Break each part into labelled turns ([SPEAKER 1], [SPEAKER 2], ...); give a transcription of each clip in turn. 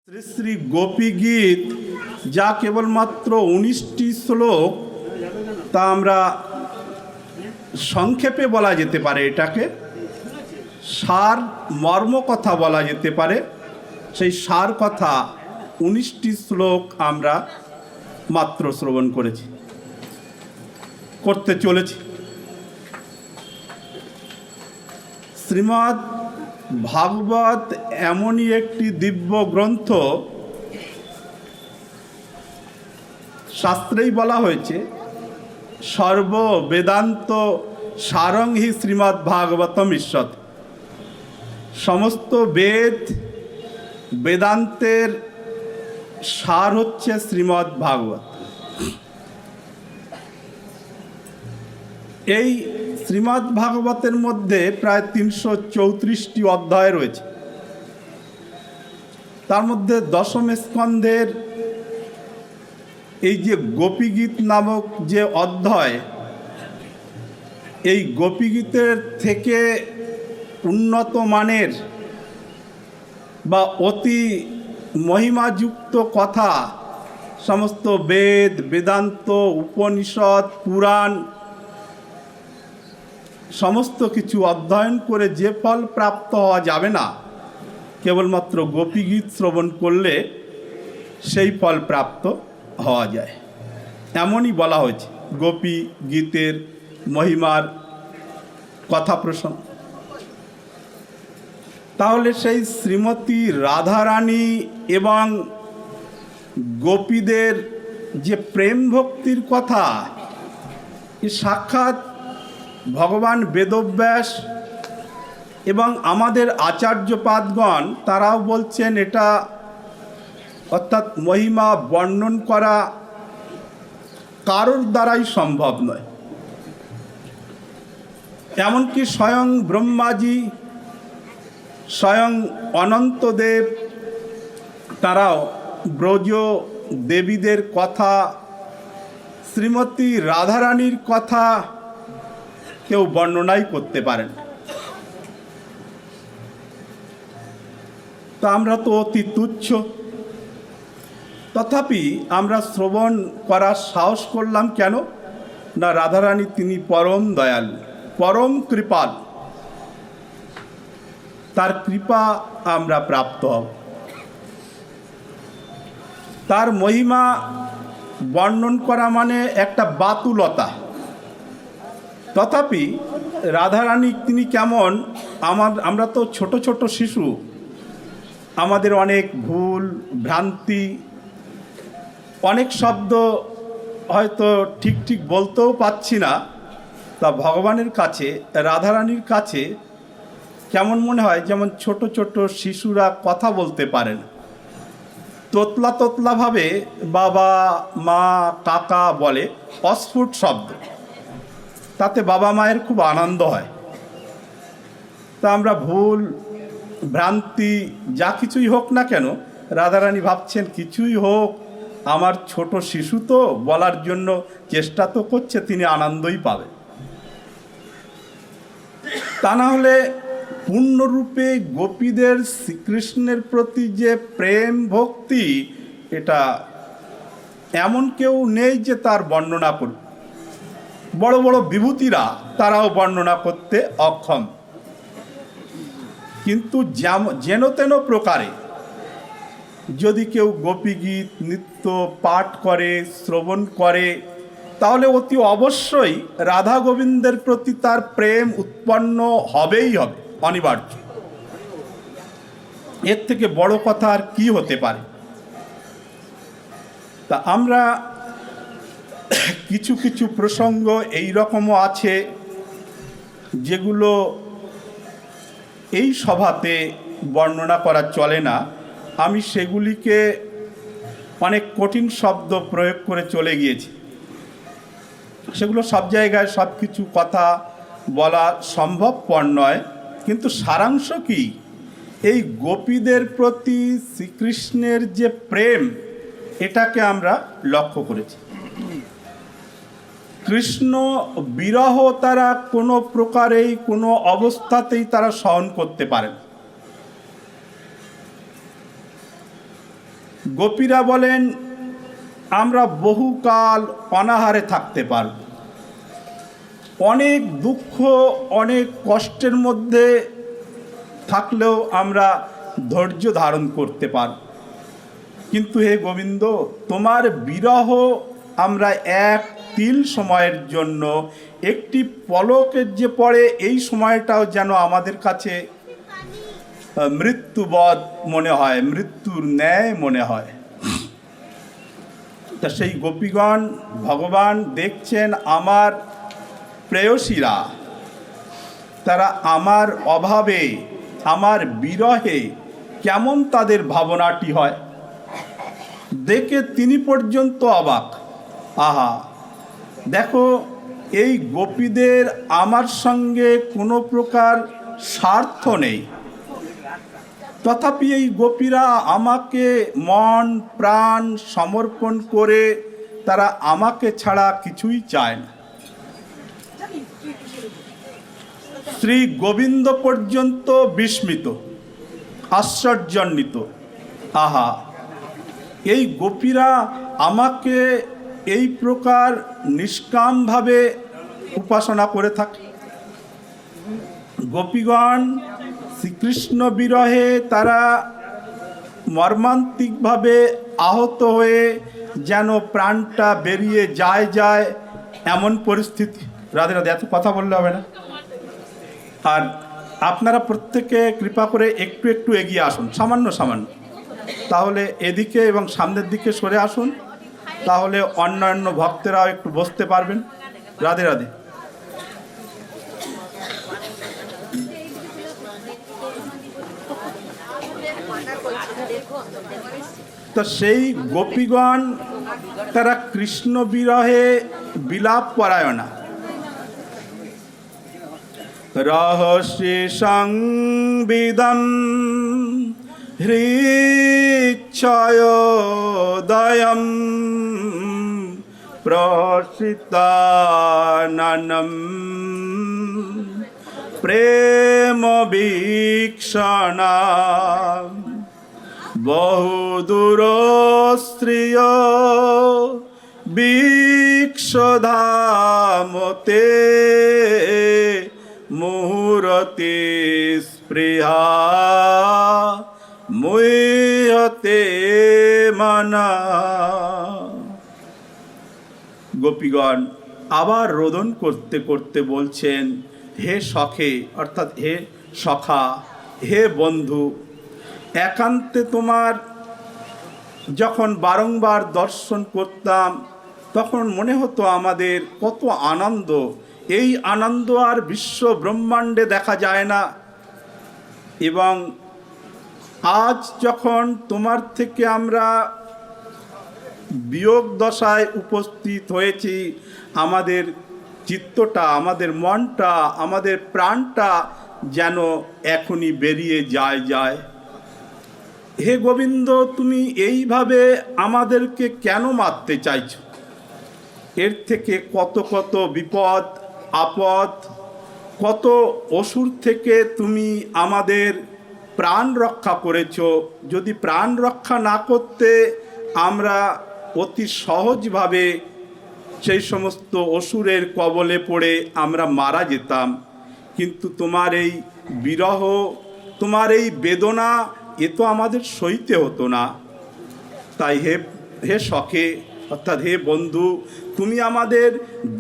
[SPEAKER 1] শ্রী শ্রী গোপী গীত, যা কেবলমাত্র 19টি শ্লোক, তা আমরা সংক্ষেপে বলা যেতে পারে, এটাকে সার মর্ম কথা বলা যেতে পারে। সেই সার কথা 19টি শ্লোক আমরা মাত্র শ্রবণ করতে চলেছি। শ্রীমদ্ ভাগবত এমনই একটি দিব্য গ্রন্থ, শাস্ত্রেই বলা হয়েছে সর্ব বেদান্ত সারং হি শ্রীমদ্ ভাগবতম ঈশ্বর। সমস্ত বেদান্তের সার হচ্ছে শ্রীমদ্ ভাগবত। এই শ্রীমদ্ ভাগবতের মধ্যে প্রায় 334টি অধ্যায় রয়েছে। তার মধ্যে দশম স্কন্ধের এই যে গোপীগীত নামক যে অধ্যায়, এই গোপীগীতের থেকে উন্নত মানের বা অতি মহিমাযুক্ত কথা সমস্ত বেদ, বেদান্ত, উপনিষদ, পুরাণ সমস্ত কিছু অধ্যয়ন করে যে ফল প্রাপ্ত হওয়া যাবে না, কেবলমাত্র গোপীগীত শ্রবণ করলে সেই ফল প্রাপ্ত হওয়া যায়, এমনই বলা হয়েছে গোপী গীতের মহিমার কথা প্রসঙ্গ। তাহলে সেই শ্রীমতী রাধারানী এবং গোপীদের যে প্রেম ভক্তির কথা, সাক্ষাৎ ভগবান বেদব্যাস এবং আমাদের আচার্যপাদগণ তারাও বলছেন এটা, অর্থাৎ মহিমা বর্ণন করা কারোর দ্বারাই সম্ভব নয়। এমনকি স্বয়ং ব্রহ্মাজি, স্বয়ং অনন্তদেব, তারাও ব্রজ দেবীদের কথা, শ্রীমতী রাধারানীর কথা কেউ বর্ণনাই করতে পারেন। তা আমরা তো অতি তুচ্ছ, তথাপি আমরা শ্রবণ করার সাহস করলাম কেন না, রাধারানী তিনি পরম দয়ালু, পরম কৃপাল, তার কৃপা আমরা প্রাপ্ত হব। তার মহিমা বর্ণন করা মানে একটা বাতুলতা। তথাপি রাধারানী তিনি কেমন, আমরা তো ছোট ছোট শিশু, আমাদের অনেক ভুল ভ্রান্তি, অনেক শব্দ হয়তো ঠিক ঠিক বলতেও পাচ্ছি না। তা ভগবানের কাছে, রাধারানীর কাছে কেমন মনে হয়, যেমন ছোট ছোট শিশুরা কথা বলতে পারেন, তোতলা তোতলাভাবে বাবা মা কাকা বলে, অস্ফুট শব্দ, তাতে বাবা মায়ের খুব আনন্দ হয়। তা আমরা ভুল ভ্রান্তি যা কিছুই হোক না কেন, রাধারানী ভাবছেন কিছুই হোক, আমার ছোট শিশু তো বলার জন্য চেষ্টা তো করছে, তিনি আনন্দই পাবে। তা না হলে পূর্ণরূপে গোপীদের শ্রীকৃষ্ণের প্রতি যে প্রেম ভক্তি, এটা এমন কেউ নেই যে তার বর্ণনা করবে। বড় বড় বিভূতিরা তারাও বর্ণনা করতে অক্ষম। কিন্তু যেন তেন প্রকারে যদি কেউ গোপীগীত নিত্য পাঠ করে, শ্রবণ করে, তাহলে অতি অবশ্যই রাধা গোবিন্দের প্রতি তার প্রেম উৎপন্ন হবেই হবে, অনিবার্য। এর থেকে বড় কথা আর কি হতে পারে। তা আমরা কিছু কিছু প্রসঙ্গ এই রকমও আছে যেগুলো এই সভাতে বর্ণনা করা চলে না। আমি সেগুলিকে অনেক কঠিন শব্দ প্রয়োগ করে চলে গিয়েছি। সেগুলো সব জায়গায় সব কিছু কথা বলা সম্ভবপর নয়, কিন্তু সারাংশ কি, এই গোপীদের প্রতি শ্রীকৃষ্ণের যে প্রেম, এটাকে আমরা লক্ষ্য করেছি। কৃষ্ণ বিরহ তারা কোনো প্রকারেই, কোনো অবস্থাতেই তারা সহন করতে পারেন। গোপীরা বলেন আমরা বহুকাল অনাহারে থাকতে পারব, অনেক দুঃখ অনেক কষ্টের মধ্যে থাকলেও আমরা ধৈর্য ধারণ করতে পারব, কিন্তু হে গোবিন্দ তোমার বিরহ আমরা এক তিল সময়ের জন্য, একটি পলকের যে পড়ে এই সময়টাও যেন আমাদের কাছে মৃত্যুবৎ মনে হয়, মৃত্যুর ন্যায় মনে হয়। তা সেই গোপীগণ ভগবান দেখছেন আমার প্রেয়সীরা, তারা আমার অভাবে আমার বিরহে কেমন তাদের ভাবনাটি হয়, দেখে তিনি পর্যন্ত অবাক। আহা, দেখো এই গোপীদের আমার সঙ্গে কোনো প্রকার স্বার্থ নেই, তথাপি এই গোপীরা আমাকে মন প্রাণ সমর্পণ করে তারা আমাকে ছাড়া কিছুই চায় না। শ্রী গোবিন্দ পর্যন্ত বিস্মিত, আশ্চর্যান্বিত। আহা, এই গোপীরা আমাকে এই প্রকার নিষ্কামভাবে উপাসনা করে থাকে। গোপীগণ শ্রীকৃষ্ণ বিরহে তারা মর্মান্তিকভাবে আহত হয়ে যেন প্রাণটা বেরিয়ে যায় এমন পরিস্থিতি। রাধে রাধে, এত কথা বললে হবে না। আর আপনারা প্রত্যেকে কৃপা করে একটু একটু এগিয়ে আসুন, সামান্য সামান্য, তাহলে এদিকে এবং সামনের দিকে সরে আসুন, তাহলে অন্যান্য ভক্তেরাও একটু বসতে পারবেন। রাধে রাধে। তো সেই গোপীগণ তারা কৃষ্ণ বিরহে বিলাপ পরায়ণা। রহস্যে সংবিদম হৃচ্ছয়োদয়ম প্রসিতাননম প্রেম বীক্ষণা বহুদূর স্ত্রিয় বীক্ষধামতে মুহূর্তে স্পৃহা মুহ্যতে মনা। গোপীগণ আবার রোদন করতে করতে বলছেন, হে সখে, অর্থাৎ হে সখা, হে বন্ধু, একান্তে তোমার যখন বারংবার দর্শন করতাম তখন মনে হতো আমাদের কত আনন্দ, এই আনন্দ আর বিশ্ব ব্রহ্মাণ্ডে দেখা যায় না। এবং আজ যখন তোমার থেকে আমরা বিয়োগ দশায় উপস্থিত হয়েছি, আমাদের চিত্তটা, আমাদের মনটা, আমাদের প্রাণটা যেন এখনই বেরিয়ে যায়। হে গোবিন্দ, তুমি এইভাবে আমাদেরকে কেন মারতে চাইছো? এর থেকে কত কত বিপদ আপদ, কত অসুর থেকে তুমি আমাদের প্রাণ রক্ষা করেছো। যদি প্রাণ রক্ষা না করতে আমরা অতি সহজভাবে সেই সমস্ত অসুরের কবলে পড়ে আমরা মারা যেতাম, কিন্তু তোমার এই বিরহ, তোমার এই বেদনা, এ তো আমাদের সইতে হতো না। তাই হে সখে, অর্থাৎ হে বন্ধু, তুমি আমাদের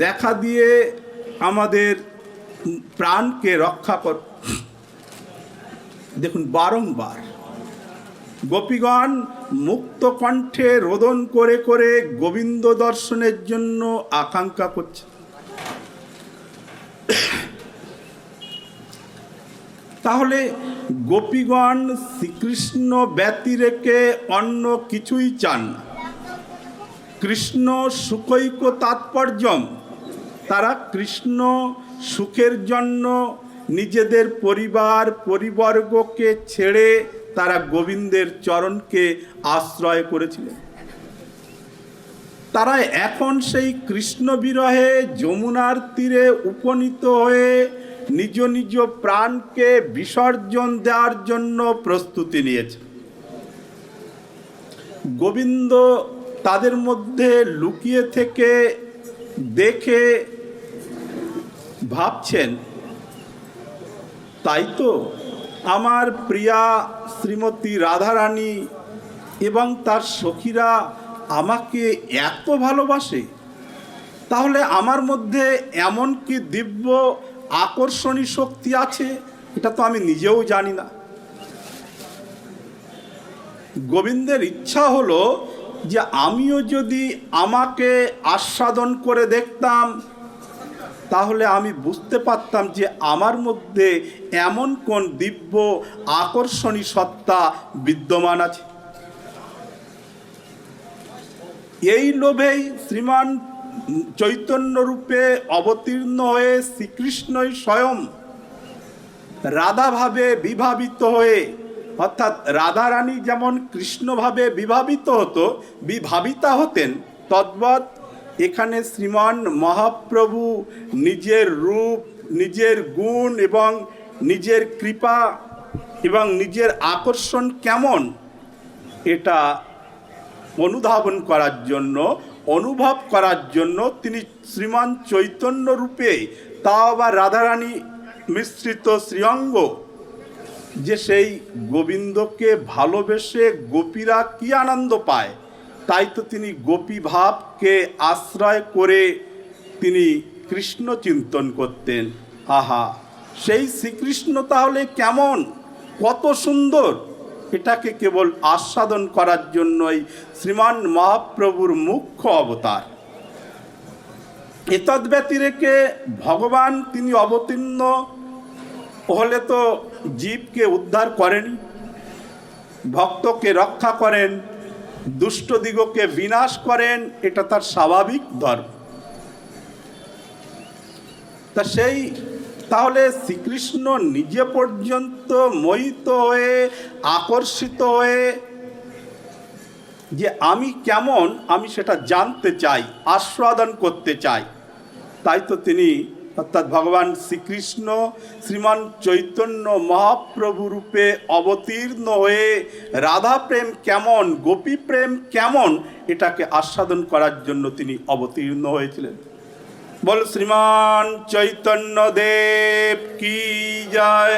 [SPEAKER 1] দেখা দিয়ে আমাদের প্রাণকে রক্ষা কর। দেখুন, বারংবার গোপীগণ মুক্ত কণ্ঠে রোদন করে করে গোবিন্দ দর্শনের জন্য আকাঙ্ক্ষা করছে। তাহলে গোপীগণ শ্রীকৃষ্ণ ব্যতি রেখে অন্য কিছুই চান না। কৃষ্ণ সুখৈক তাৎপর্যম, তারা কৃষ্ণ সুখের জন্য নিজেদের পরিবর্গকে ছেড়ে তারা গোবিন্দের চরণকে আশ্রয় করেছিলেন। তারা এখন সেই কৃষ্ণ বিরহে যমুনার তীরে উপনীত হয়ে নিজ নিজ প্রাণকে বিসর্জন দেওয়ার জন্য প্রস্তুতি নিয়েছে। গোবিন্দ তাদের মধ্যে লুকিয়ে থেকে দেখে ভাবছেন, তাই তো আমার প্রিয়া শ্রীমতী রাধারানী এবং তার সখীরা আমাকে এত ভালোবাসে, তাহলে আমার মধ্যে এমন কি দিব্য আকর্ষণী শক্তি আছে, এটা তো আমি নিজেও জানি না। গোবিন্দের ইচ্ছা হলো যে আমিও যদি আমাকে আস্বাদন করে দেখতাম, তাহলে আমি বুঝতে পারতাম যে আমার মধ্যে এমন কোন দিব্য আকর্ষণী সত্তা বিদ্যমান আছে। এই লোভেই শ্রীমান চৈতন্য রূপে অবতীর্ণ হয়ে শ্রীকৃষ্ণই স্বয়ং রাধাভাবে বিভাবিত হয়ে, অর্থাৎ রাধারানী যেমন কৃষ্ণভাবে বিভাবিতা হতেন, তদ্বৎ এখানে শ্রীমান মহাপ্রভু নিজের রূপ, নিজের গুণ এবং নিজের কৃপা এবং নিজের আকর্ষণ কেমন, এটা অনুভব করার জন্য তিনি শ্রীমান চৈতন্য রূপে, তাও আবার রাধারানী মিশ্রিত শ্রীঅঙ্গ, যে সেই গোবিন্দকে ভালোবেসে গোপীরা কি আনন্দ পায়, তাই তো তিনি গোপী ভাবকে আশ্রয় করে তিনি কৃষ্ণ চিন্তন করতেন। আহা, সেই শ্রীকৃষ্ণ তাহলে কেমন, কত সুন্দর, এটাকে কেবল আস্বাদন করার জন্যই শ্রীমান মহাপ্রভুর মুখ্য অবতার। এতদ ব্যতিরেকে ভগবান তিনি অবতীর্ণ হলে তো জীবকে উদ্ধার করেন, ভক্তকে রক্ষা করেন, দুষ্ট দিগকে বিনাশ করেন, এটা তার স্বাভাবিক ধর্ম। তা তাহলে শ্রীকৃষ্ণ নিজে পর্যন্ত মোহিত হয়ে, আকর্ষিত হয়ে যে আমি কেমন, আমি সেটা জানতে চাই, আস্বাদন করতে চাই, তাই তো তিনি অর্থাৎ ভগবান শ্রীকৃষ্ণ শ্রীমান চৈতন্য মহাপ্রভু রূপে অবতীর্ণ হয়ে রাধা প্রেম কেমন, গোপী প্রেম কেমন, এটাকে আস্বাদন করার জন্য তিনি অবতীর্ণ হয়েছিলেন। বল শ্রীমান চৈতন্য দেব কি জয়।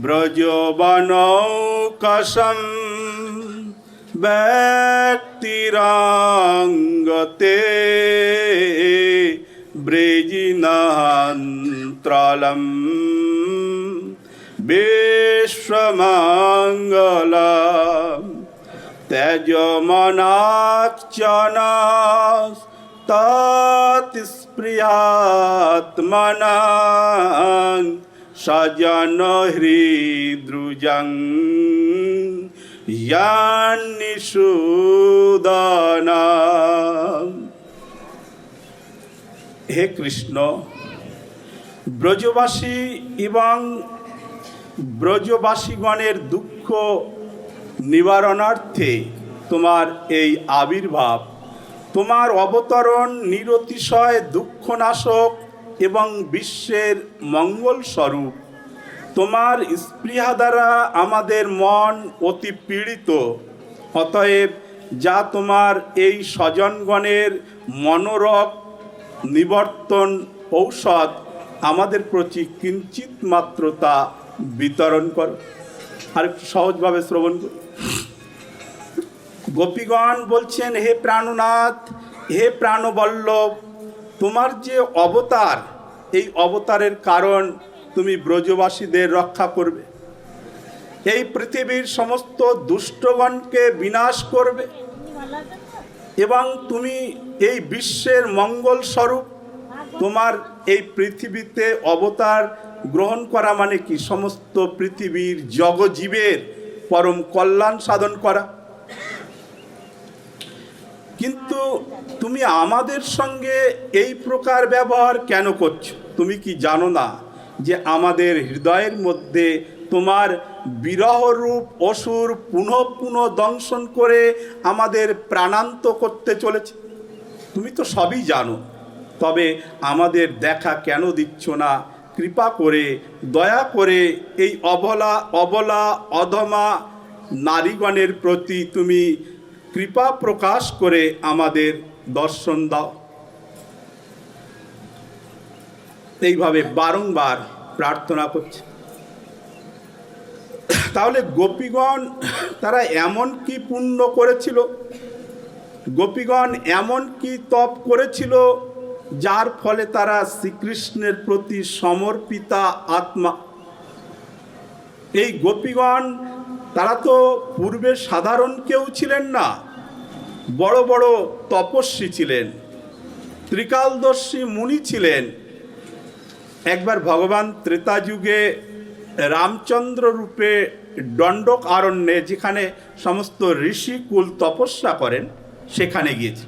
[SPEAKER 1] ব্রজবনৌকশম ব্যক্তিরাঙ্গতে ব্রেজিনান্ত্রালম বিশ্বমঙ্গলম তেজমনাক্ষণাস তৎস্পৃহাত্মনাং সজন হৃদ্রুজং ইয়ান্নিষুদানাম। হে কৃষ্ণ, ব্রজবাসী এবং ব্রজবাসীগণের দুঃখ নিবারণার্থে তোমার এই আবির্ভাব, তোমার অবতরণ নিরতিশয় দুঃখনাশক এবং বিশ্বের মঙ্গল স্বরূপ। তোমার স্পৃহা দ্বারা আমাদের মন অতি পীড়িত, অতএব যা তোমার এই স্বজনগণের মনোরোগ নিবর্তন ঔষধ আমাদের প্রতি কিঞ্চিত মাত্র তা বিতরণ কর। আর একটু সহজভাবে শ্রবণ করি। গোপীগণ বলছেন, হে প্রাণনাথ, হে প্রাণবল্লভ, তোমার যে অবতার, এই অবতারের কারণ তুমি ব্রজবাসীদের রক্ষা করবে, এই পৃথিবীর সমস্ত দুষ্টগণকে বিনাশ করবে এবং তুমি এই বিশ্বের মঙ্গল স্বরূপ। তোমার এই পৃথিবীতে অবতার গ্রহণ করা মানে কি? সমস্ত পৃথিবীর জগজীবের পরম কল্যাণ সাধন করা। কিন্তু তুমি আমাদের সঙ্গে এই প্রকার ব্যবহার কেন করছো? তুমি কি জানো না যে আমাদের হৃদয়ের মধ্যে তোমার বিরহরূপ অসুর পুনঃ পুনঃ দংশন করে আমাদের প্রাণান্ত করতে চলেছে? তুমি তো সবই জানো, তবে আমাদের দেখা কেন দিচ্ছ না? কৃপা করে, দয়া করে এই অবলা অধমা নারীগণের প্রতি তুমি কৃপা প্রকাশ করে আমাদের দর্শন দাও। এইভাবে বারংবার প্রার্থনা করছে। তাহলে গোপীগণ তারা এমন কি পুণ্য করেছিল, গোপীগণ এমন কি তপ করেছিল যার ফলে তারা শ্রীকৃষ্ণের প্রতি সমর্পিতা আত্মা। এই গোপীগণ তারা তো পূর্বে সাধারণ কেউ ছিলেন না, বড় বড় তপস্বী ছিলেন, ত্রিকালদর্শী মুনি ছিলেন। একবার ভগবান ত্রেতা যুগে রামচন্দ্র রূপে দণ্ডক অরণ্যে, যেখানে সমস্ত ঋষিকুল তপস্যা করেন, সেখানে গিয়েছে।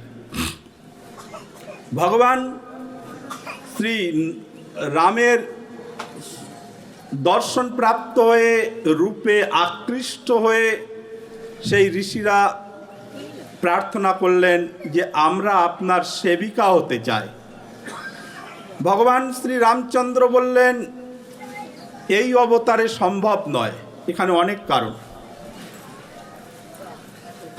[SPEAKER 1] ভগবান শ্রী রামের দর্শন প্রাপ্ত হয়ে রূপে আকৃষ্ট হয়ে সেই ঋষিরা প্রার্থনা করলেন যে আমরা আপনার সেবিকা হতে চাই। ভগবান শ্রী রামচন্দ্র বললেন এই অবতারে সম্ভব নয়, এখানে অনেক কারণ।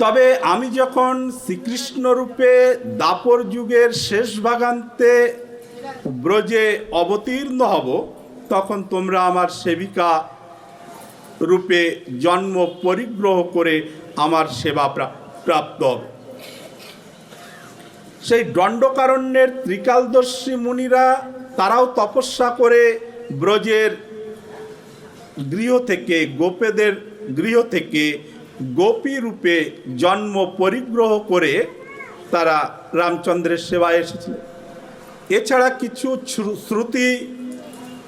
[SPEAKER 1] তবে আমি যখন শ্রীকৃষ্ণ রূপে দাপর যুগের শেষ ভাগান্তে ব্রজে অবতীর্ণ হব, তখন তোমরা আমার সেবিকা রূপে জন্ম পরিগ্রহ করে আমার সেবা প্রাপ্ত হবে। সেই দণ্ডকারণ্যের ত্রিকালদর্শী মুনিরা তারাও তপস্যা করে ব্রজের গৃহ থেকে, গোপীদের গৃহ থেকে গোপী রূপে জন্ম পরিগ্রহ করে তারা রামচন্দ্রের সেবায় এসেছিল। এছাড়া কিছু শ্রুতি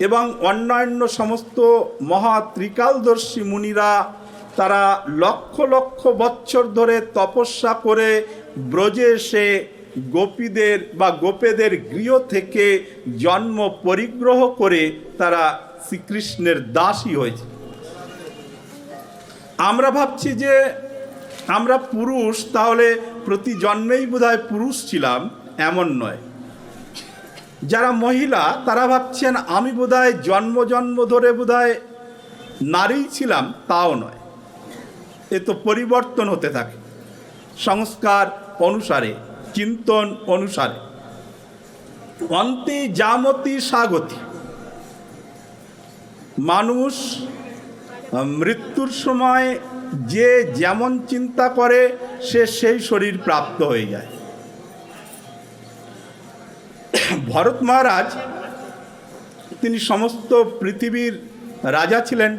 [SPEAKER 1] এবং অন্যান্য সমস্ত মহা ত্রিকালদর্শী মুনিরা তারা লক্ষ লক্ষ বৎসর ধরে তপস্যা করে ব্রজে এসে গোপীদের বা গোপেদের গৃহ থেকে জন্ম পরিগ্রহ করে তারা শ্রীকৃষ্ণের দাসী হয়েছে। আমরা ভাবছি যে আমরা পুরুষ, তাহলে প্রতি জন্মেই বোধহয় পুরুষ ছিলাম, এমন নয়। যারা মহিলা তারা ভাবছেন আমি বোধহয় জন্ম জন্ম ধরে বোধহয় নারী ছিলাম, তাও নয়। এ তো পরিবর্তন হতে থাকে সংস্কার অনুসারে, চিন্তন অনুসারে। অন্তে জামতি স্বাগতি। মানুষ মৃত্যুর সময় যে যেমন চিন্তা করে সে সেই শরীর প্রাপ্ত হয়ে যায়। ভরত মহারাজ তিনি সমস্ত পৃথিবীর রাজা ছিলেন।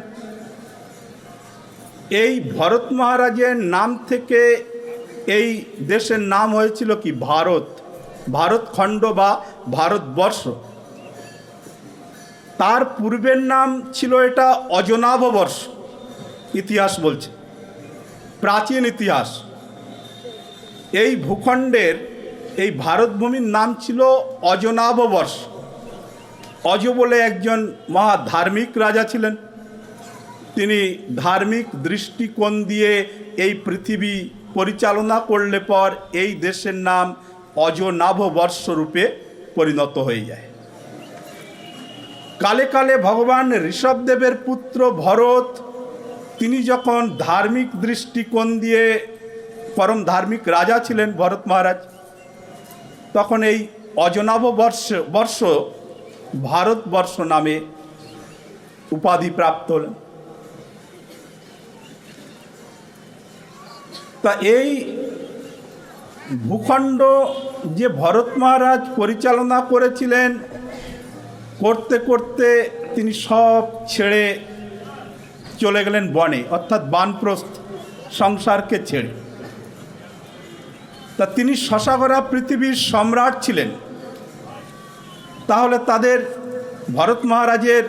[SPEAKER 1] এই ভরত মহারাজের নাম থেকে এই দেশের নাম হয়েছিল কি ভারত, ভারতখণ্ড বা ভারতবর্ষ। তার পূর্বের নাম ছিল এটা অজনাভ বর্ষ, ইতিহাস বলছে, প্রাচীন ইতিহাস। এই ভূখণ্ডের, এই ভারতভূমির নাম ছিল অজনাভ বর্ষ। অজ বলে একজন মহা ধার্মিক রাজা ছিলেন। তিনি ধার্মিক দৃষ্টিকোণ দিয়ে এই পৃথিবী পরিচালনা করলে পর এই দেশের নাম অজনাভ বর্ষ রূপে পরিণত হয়ে যায়। কালে কালে ভগবান ঋষভদেবের পুত্র ভরত তিনি যখন ধার্মিক দৃষ্টিকোণ দিয়ে, পরম ধার্মিক রাজা ছিলেন ভরত মহারাজ, তখন এই অজনাভ বর্ষ ভারতবর্ষ নামে উপাধি প্রাপ্ত হলেন। তা এই ভূখণ্ড যে ভরত মহারাজ পরিচালনা করেছিলেন, করতে করতে তিনি সব ছেড়ে চলে গেলেন বনে, অর্থাৎ বানপ্রস্থ, সংসারকে ছেড়ে। তা তিনি শশাগরা পৃথিবীর সম্রাট ছিলেন। তাহলে তাদের ভরত মহারাজের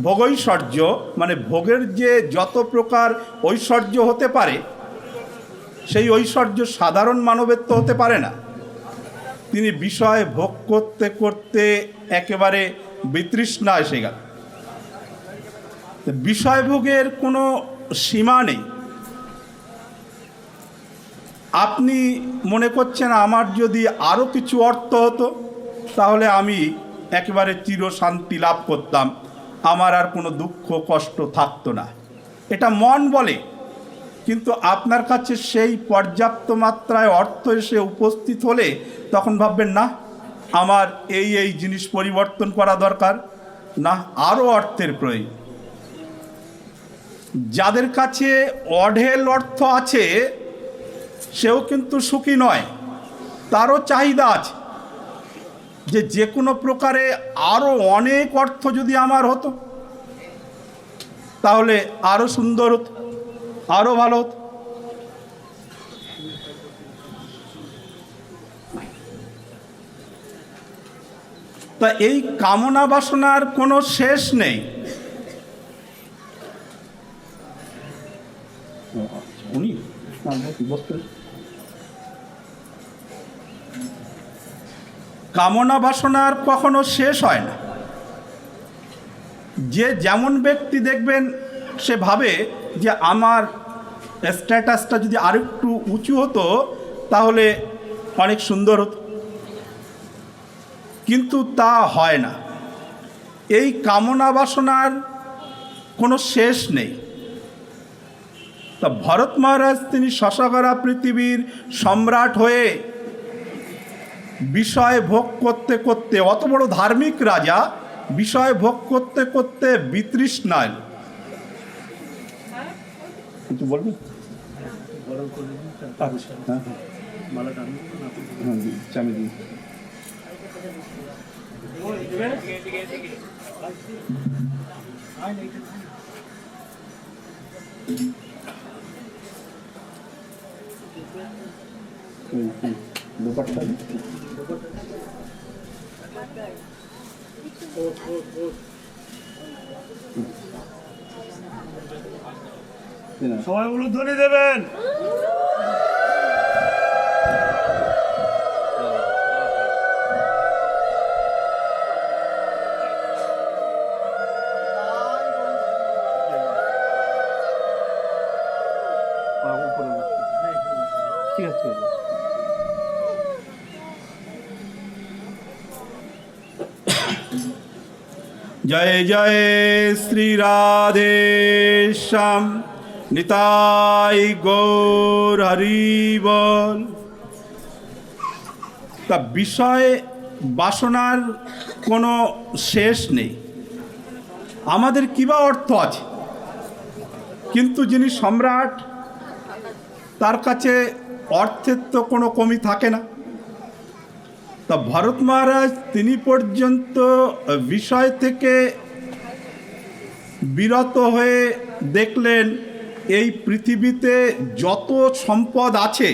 [SPEAKER 1] ভোগৈশ্বর্য, মানে ভোগের যে যত প্রকার ঐশ্বর্য হতে পারে, সেই ঐশ্বর্য সাধারণ মানবের তো হতে পারে না। তিনি বিষয় ভোগ করতে করতে একেবারে বিতৃষ্ণা এসে গেল। বিষয় ভোগের কোনো সীমা নেই। আপনি মনে করছেন আমার যদি আরও কিছু অর্থ হতো তাহলে আমি একেবারে চিরশান্তি লাভ করতাম, আমার আর কোনো দুঃখ কষ্ট থাকতো না। এটা মন বলে, কিন্তু আপনার কাছে সেই পর্যাপ্ত মাত্রায় অর্থ এসে উপস্থিত হলে তখন ভাববেন না আমার এই এই জিনিস পরিবর্তন করা দরকার, না আরও অর্থের প্রয়োজন। যাদের কাছে অঢেল অর্থ আছে সেও কিন্তু সুখী নয়, তারও চাহিদা আছে যে কোনো প্রকারে আরও অনেক অর্থ যদি আমার হতো তাহলে আরও সুন্দর হতো, আরও ভালো হতো। তা এই কামনা বাসনার কোনো শেষ নেই। কামনা বাসনার কখনো শেষ হয় না। যে যেমন ব্যক্তি দেখবেন সে ভাবে যে আমার স্ট্যাটাসটা যদি আরেকটু উঁচু হতো তাহলে অনেক সুন্দর হতো, কিন্তু তা হয় না। এই কামনা বাসনার কোনো শেষ নেই। তা ভরত মহারাজ তিনি শশাগরা পৃথিবীর সম্রাট হয়ে বিষয় ভোগ করতে করতে, অত বড় ধার্মিক রাজা বিষয় ভোগ করতে করতে বিতৃষ্ণায়, কিছু বলবেন?
[SPEAKER 2] সবাই উলুধ্বনি দেবেন। ঠিক আছে।
[SPEAKER 1] জয় জয় শ্রী রাধে শ্যাম, নিতাই গৌর হরি বল। তা বিষয় বাসনার কোনো শেষ নেই। আমাদের কিবা অর্থ আছে, কিন্তু যিনি সম্রাট তার কাছে অর্থের তো কোনো কমি থাকে না। তা ভরত মহারাজ তিনি পর্যন্ত বিষয় থেকে বিরত হয়ে দেখলেন এই পৃথিবীতে যত সম্পদ আছে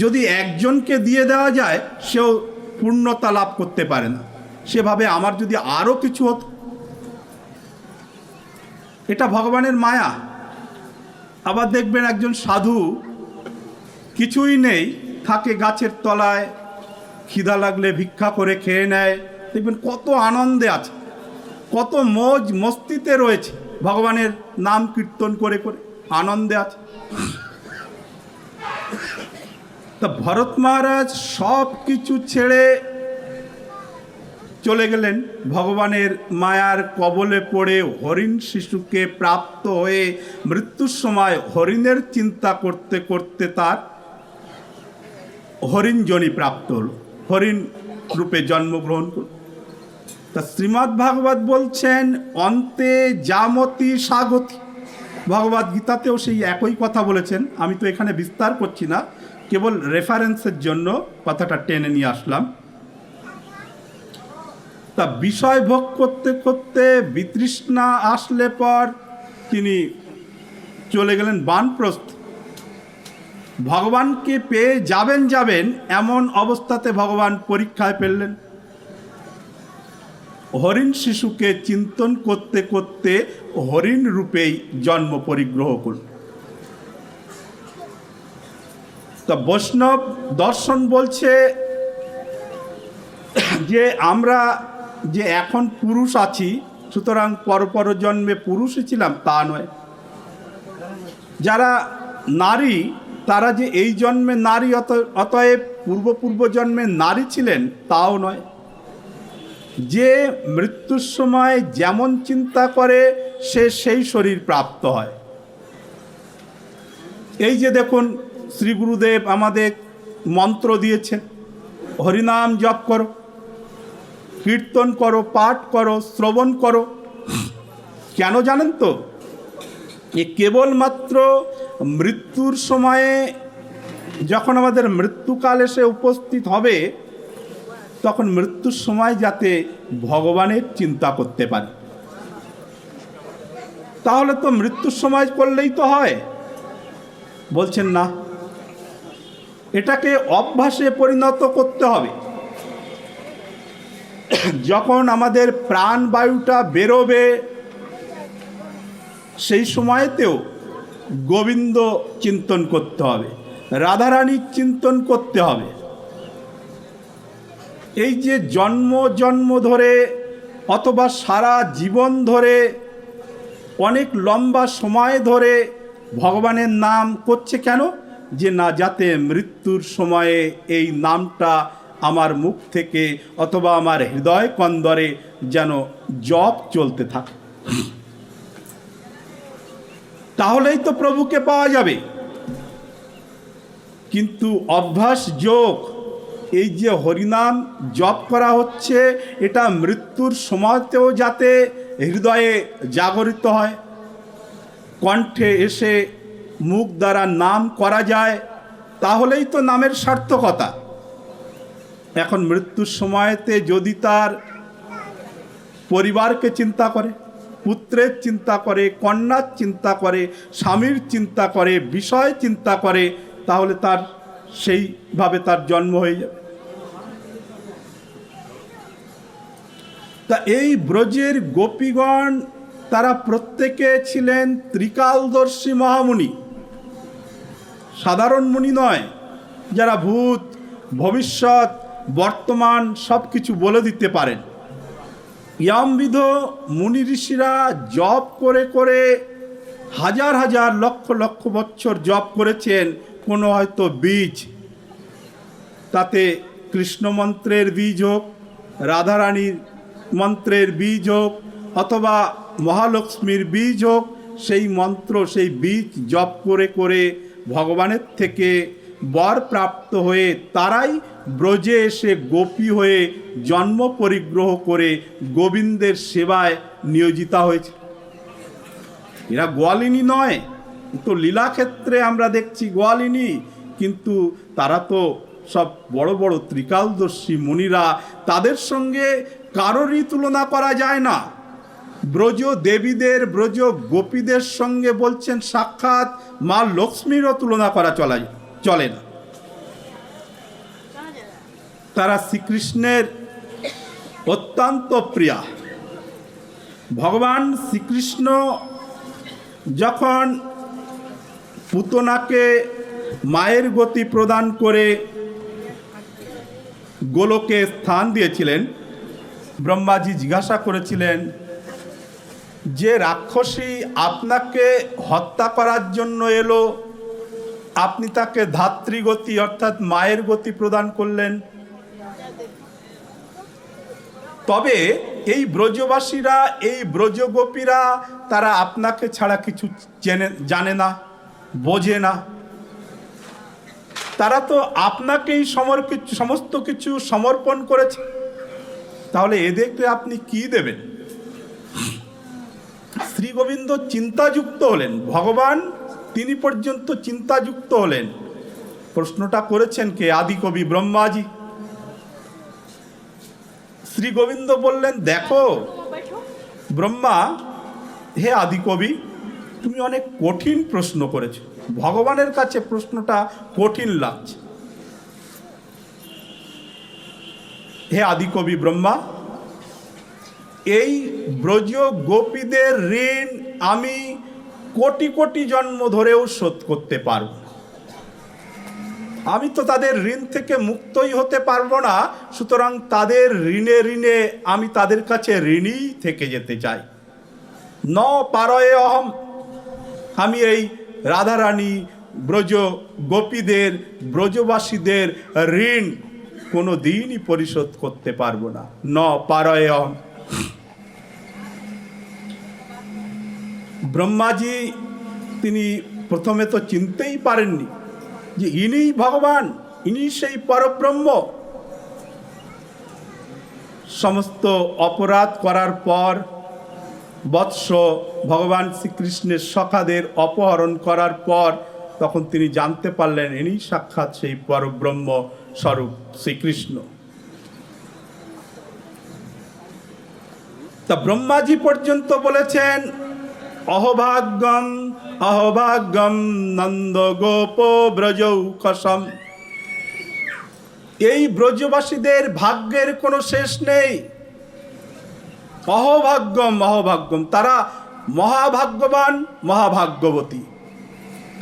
[SPEAKER 1] যদি একজনকে দিয়ে দেওয়া যায় সেও পূর্ণতা লাভ করতে পারে না। সেভাবে আমার যদি আরও কিছু হতো, এটা ভগবানের মায়া। আবার দেখবেন একজন সাধু কিছুই নেই, থাকে গাছের তলায়, খিদা লাগলে ভিক্ষা করে খেয়ে নেয়, দেখবেন কত আনন্দে আছে, কত মৌজ মস্তিতে রয়েছে, ভগবানের নাম কীর্তন করে করে আনন্দে আছে। তা ভরত মহারাজ সব কিছু ছেড়ে চলে গেলেন ভগবানের মায়ার কবলে পড়ে হরিণ শিশুকে প্রাপ্ত হয়ে মৃত্যুর সময় হরিণের চিন্তা করতে করতে তার হরিণ জনি প্রাপ্ত হলো, হরিণ রূপে জন্মগ্রহণ করল। তা শ্রীমদ্ ভাগবত বলছেন অন্তে জামতি স্বাগতি। ভগবদ গীতাতেও সেই একই কথা বলেছেন। আমি তো এখানে বিস্তার করছি না, কেবল রেফারেন্সের জন্য কথাটা টেনে নিয়ে আসলাম। তা বিষয় ভোগ করতে করতে বিতৃষ্ণা আসলে পর তিনি চলে গেলেন বানপ্রস্থ। ভগবানকে পেয়ে যাবেন এমন অবস্থাতে ভগবান পরীক্ষায় ফেললেন। হরিণ শিশুকে চিন্তন করতে করতে হরিণ রূপেই জন্ম পরিগ্রহ করল। তা বৈষ্ণব দর্শন বলছে যে আমরা যে এখন পুরুষ আছি সুতরাং পর জন্মে পুরুষই ছিলাম তা নয়। যারা নারী তারা যে এই জন্মে নারী অতএব পূর্ব জন্মে নারী ছিলেন তাও নয়। যে মৃত্যুর সময় যেমন চিন্তা করে সে সেই শরীর প্রাপ্ত হয়। এই যে দেখুন, শ্রী গুরুদেব আমাদের মন্ত্র দিয়েছেন, হরিনাম জপ করো, কীর্তন করো, পাঠ করো, শ্রবণ করো। কেন জানেন তো? এ কেবলমাত্র মৃত্যুর সময়ে যখন আমাদের মৃত্যুকাল এসে উপস্থিত হবে, তখন মৃত্যুর সময় যাতে ভগবানের চিন্তা করতে পারি। তাহলে তো মৃত্যুর সময় করলেই তো হয়। বলছেন না, এটাকে অভ্যাসে পরিণত করতে হবে। যখন আমাদের প্রাণবায়ুটা বেরোবে, সেই সময়তেও গোবিন্দ চিন্তন করতে হবে, রাধারানীর চিন্তন করতে হবে। এই যে জন্ম জন্ম ধরে অথবা সারা জীবন ধরে অনেক লম্বা সময় ধরে ভগবানের নাম করছে কেন? যে না, যাতে মৃত্যুর সময়ে এই নামটা আমার মুখ থেকে অথবা আমার হৃদয় কন্দরে যেন জপ চলতে থাকে। তাহলেই তো প্রভুকে পাওয়া যাবে। কিন্তু অভ্যাস যোগ, এই যে হরিনাম জপ করা হচ্ছে, এটা মৃত্যুর সময়তেও যাতে হৃদয়ে জাগরিত হয়, কণ্ঠে এসে মুখ দ্বারা নাম করা যায়, তাহলেই তো নামের সার্থকতা। এখন মৃত্যুর সময়তে যদি তার পরিবারকে চিন্তা করে, পুত্রের চিন্তা করে, কন্যার চিন্তা করে, স্বামীর চিন্তা করে, বিষয় চিন্তা করে, তাহলে তার সেইভাবে তার জন্ম হয়ে যাবে। তা এই ব্রজের গোপীগণ তারা প্রত্যেকে ছিলেন ত্রিকালদর্শী মহামুনি, সাধারণ মুনি নয়, যারা ভূত, ভবিষ্যৎ, বর্তমান সব কিছু বলে দিতে পারেন। ইয়মবিধ মুনি ঋষিরা জপ করে করে হাজার হাজার লক্ষ লক্ষ বছর জপ করেছেন। কোনো হয়তো বীজ, তাতে কৃষ্ণ মন্ত্রের বীজ হোক, রাধারানীর মন্ত্রের বীজ হোক, অথবা মহালক্ষ্মীর বীজ হোক, সেই মন্ত্র, সেই বীজ জপ করে করে ভগবানের থেকে বর প্রাপ্ত হয়ে তারাই ব্রজে এসে গোপী হয়ে জন্ম পরিগ্রহ করে গোবিন্দের সেবায় নিয়োজিতা হয়েছে। এরা গোয়ালিনী নয়, তো লীলাক্ষেত্রে আমরা দেখছি গোয়ালিনী, কিন্তু তারা তো সব বড় বড় ত্রিকালদর্শী মুনিরা, তাদের সঙ্গে কারোরই তুলনা করা যায় না। ব্রজ দেবীদের, ব্রজ গোপীদের সঙ্গে বলছেন সাক্ষাৎ মা লক্ষ্মীরও তুলনা করা চলে না। তারা শ্রীকৃষ্ণের অত্যন্ত প্রিয়া। ভগবান শ্রীকৃষ্ণ যখন পুতনাকে মায়ের গতি প্রদান করে গোলকে স্থান দিয়েছিলেন, ব্রহ্মাজি জিজ্ঞাসা করেছিলেন যে রাক্ষসী আপনাকে হত্যা করার জন্য এলো, আপনি তাকে ধাত্রীগতি অর্থাৎ মায়ের গতি প্রদান করলেন। তবে এই ব্রজবাসীরা, এই ব্রজগোপীরা, তারা আপনাকে ছাড়া কিছু জানে না, বোঝে না। তারা তো আপনাকেই সমস্ত কিছু সমর্পণ করেছে। তাহলে এদেরকে আপনি কি দেবেন? শ্রী গোবিন্দ চিন্তাযুক্ত হলেন, ভগবান তিনি পর্যন্ত চিন্তাযুক্ত হলেন। প্রশ্নটা করেছেন কে? আদিকবি ব্রহ্মাজি। শ্রী গোবিন্দ বললেন, দেখো ব্রহ্মা, হে আদিকবি, তুমি অনেক কঠিন প্রশ্ন করেছ, ভগবানের কাছে প্রশ্নটা কঠিন লাগছে। হে আদিকবি ব্রহ্মা, এই ব্রজ গোপীদের ঋণ আমি কোটি কোটি জন্ম ধরেও শোধ করতে পারব না। আমি তো তাদের ঋণ থেকে মুক্তই হতে পারবো না। সুতরাং তাদের ঋণে ঋণে আমি তাদের কাছে ঋণী থেকে যেতে চাই। ন পারয়ে অহম, আমি এই রাধারানী, ব্রজ গোপীদের, ব্রজবাসীদের ঋণ কোনো দিনই পরিশোধ করতে পারবো না। ন পারয়ম। ব্রহ্মাজি তিনি প্রথমে তো চিনতেই পারেননি যে ইনিই ভগবান, ইনি সেই পরব্রহ্ম। সমস্ত অপরাধ করার পর বৎস ভগবান শ্রীকৃষ্ণের সখাদের অপহরণ করার পর তখন তিনি জানতে পারলেন ইনি সাক্ষাৎ সেই পরব্রহ্ম স্বরূপ শ্রীকৃষ্ণ। তা ব্রহ্মাজি পর্যন্ত বলেছেন অহভাগ্যম অহভাগ্যম নন্দ গোপ ব্রজৌকসম। এই ব্রজবাসীদের ভাগ্যের কোনো শেষ নেই। অহভাগ্যম অহভাগ্যম, তারা মহাভাগ্যবান মহাভাগ্যবতী,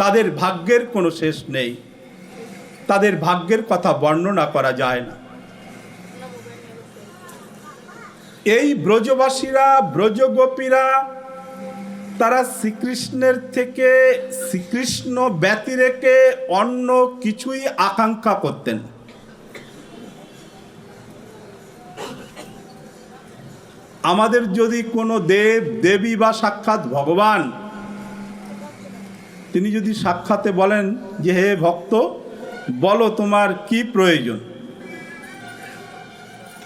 [SPEAKER 1] তাদের ভাগ্যের কোনো শেষ নেই, তাদের ভাগ্যের কথা বর্ণনা করা যায় না। এই ব্রজবাসীরা ব্রজগোপীরা তারা শ্রীকৃষ্ণের থেকে শ্রীকৃষ্ণ ব্যতিরেকে অন্য কিছুই আকাঙ্ক্ষা করতেন। আমাদের যদি কোনো দেব দেবী বা সাক্ষাৎ ভগবান তিনি যদি সাক্ষাতে বলেন যে হে ভক্ত বলো তোমার কি প্রয়োজন,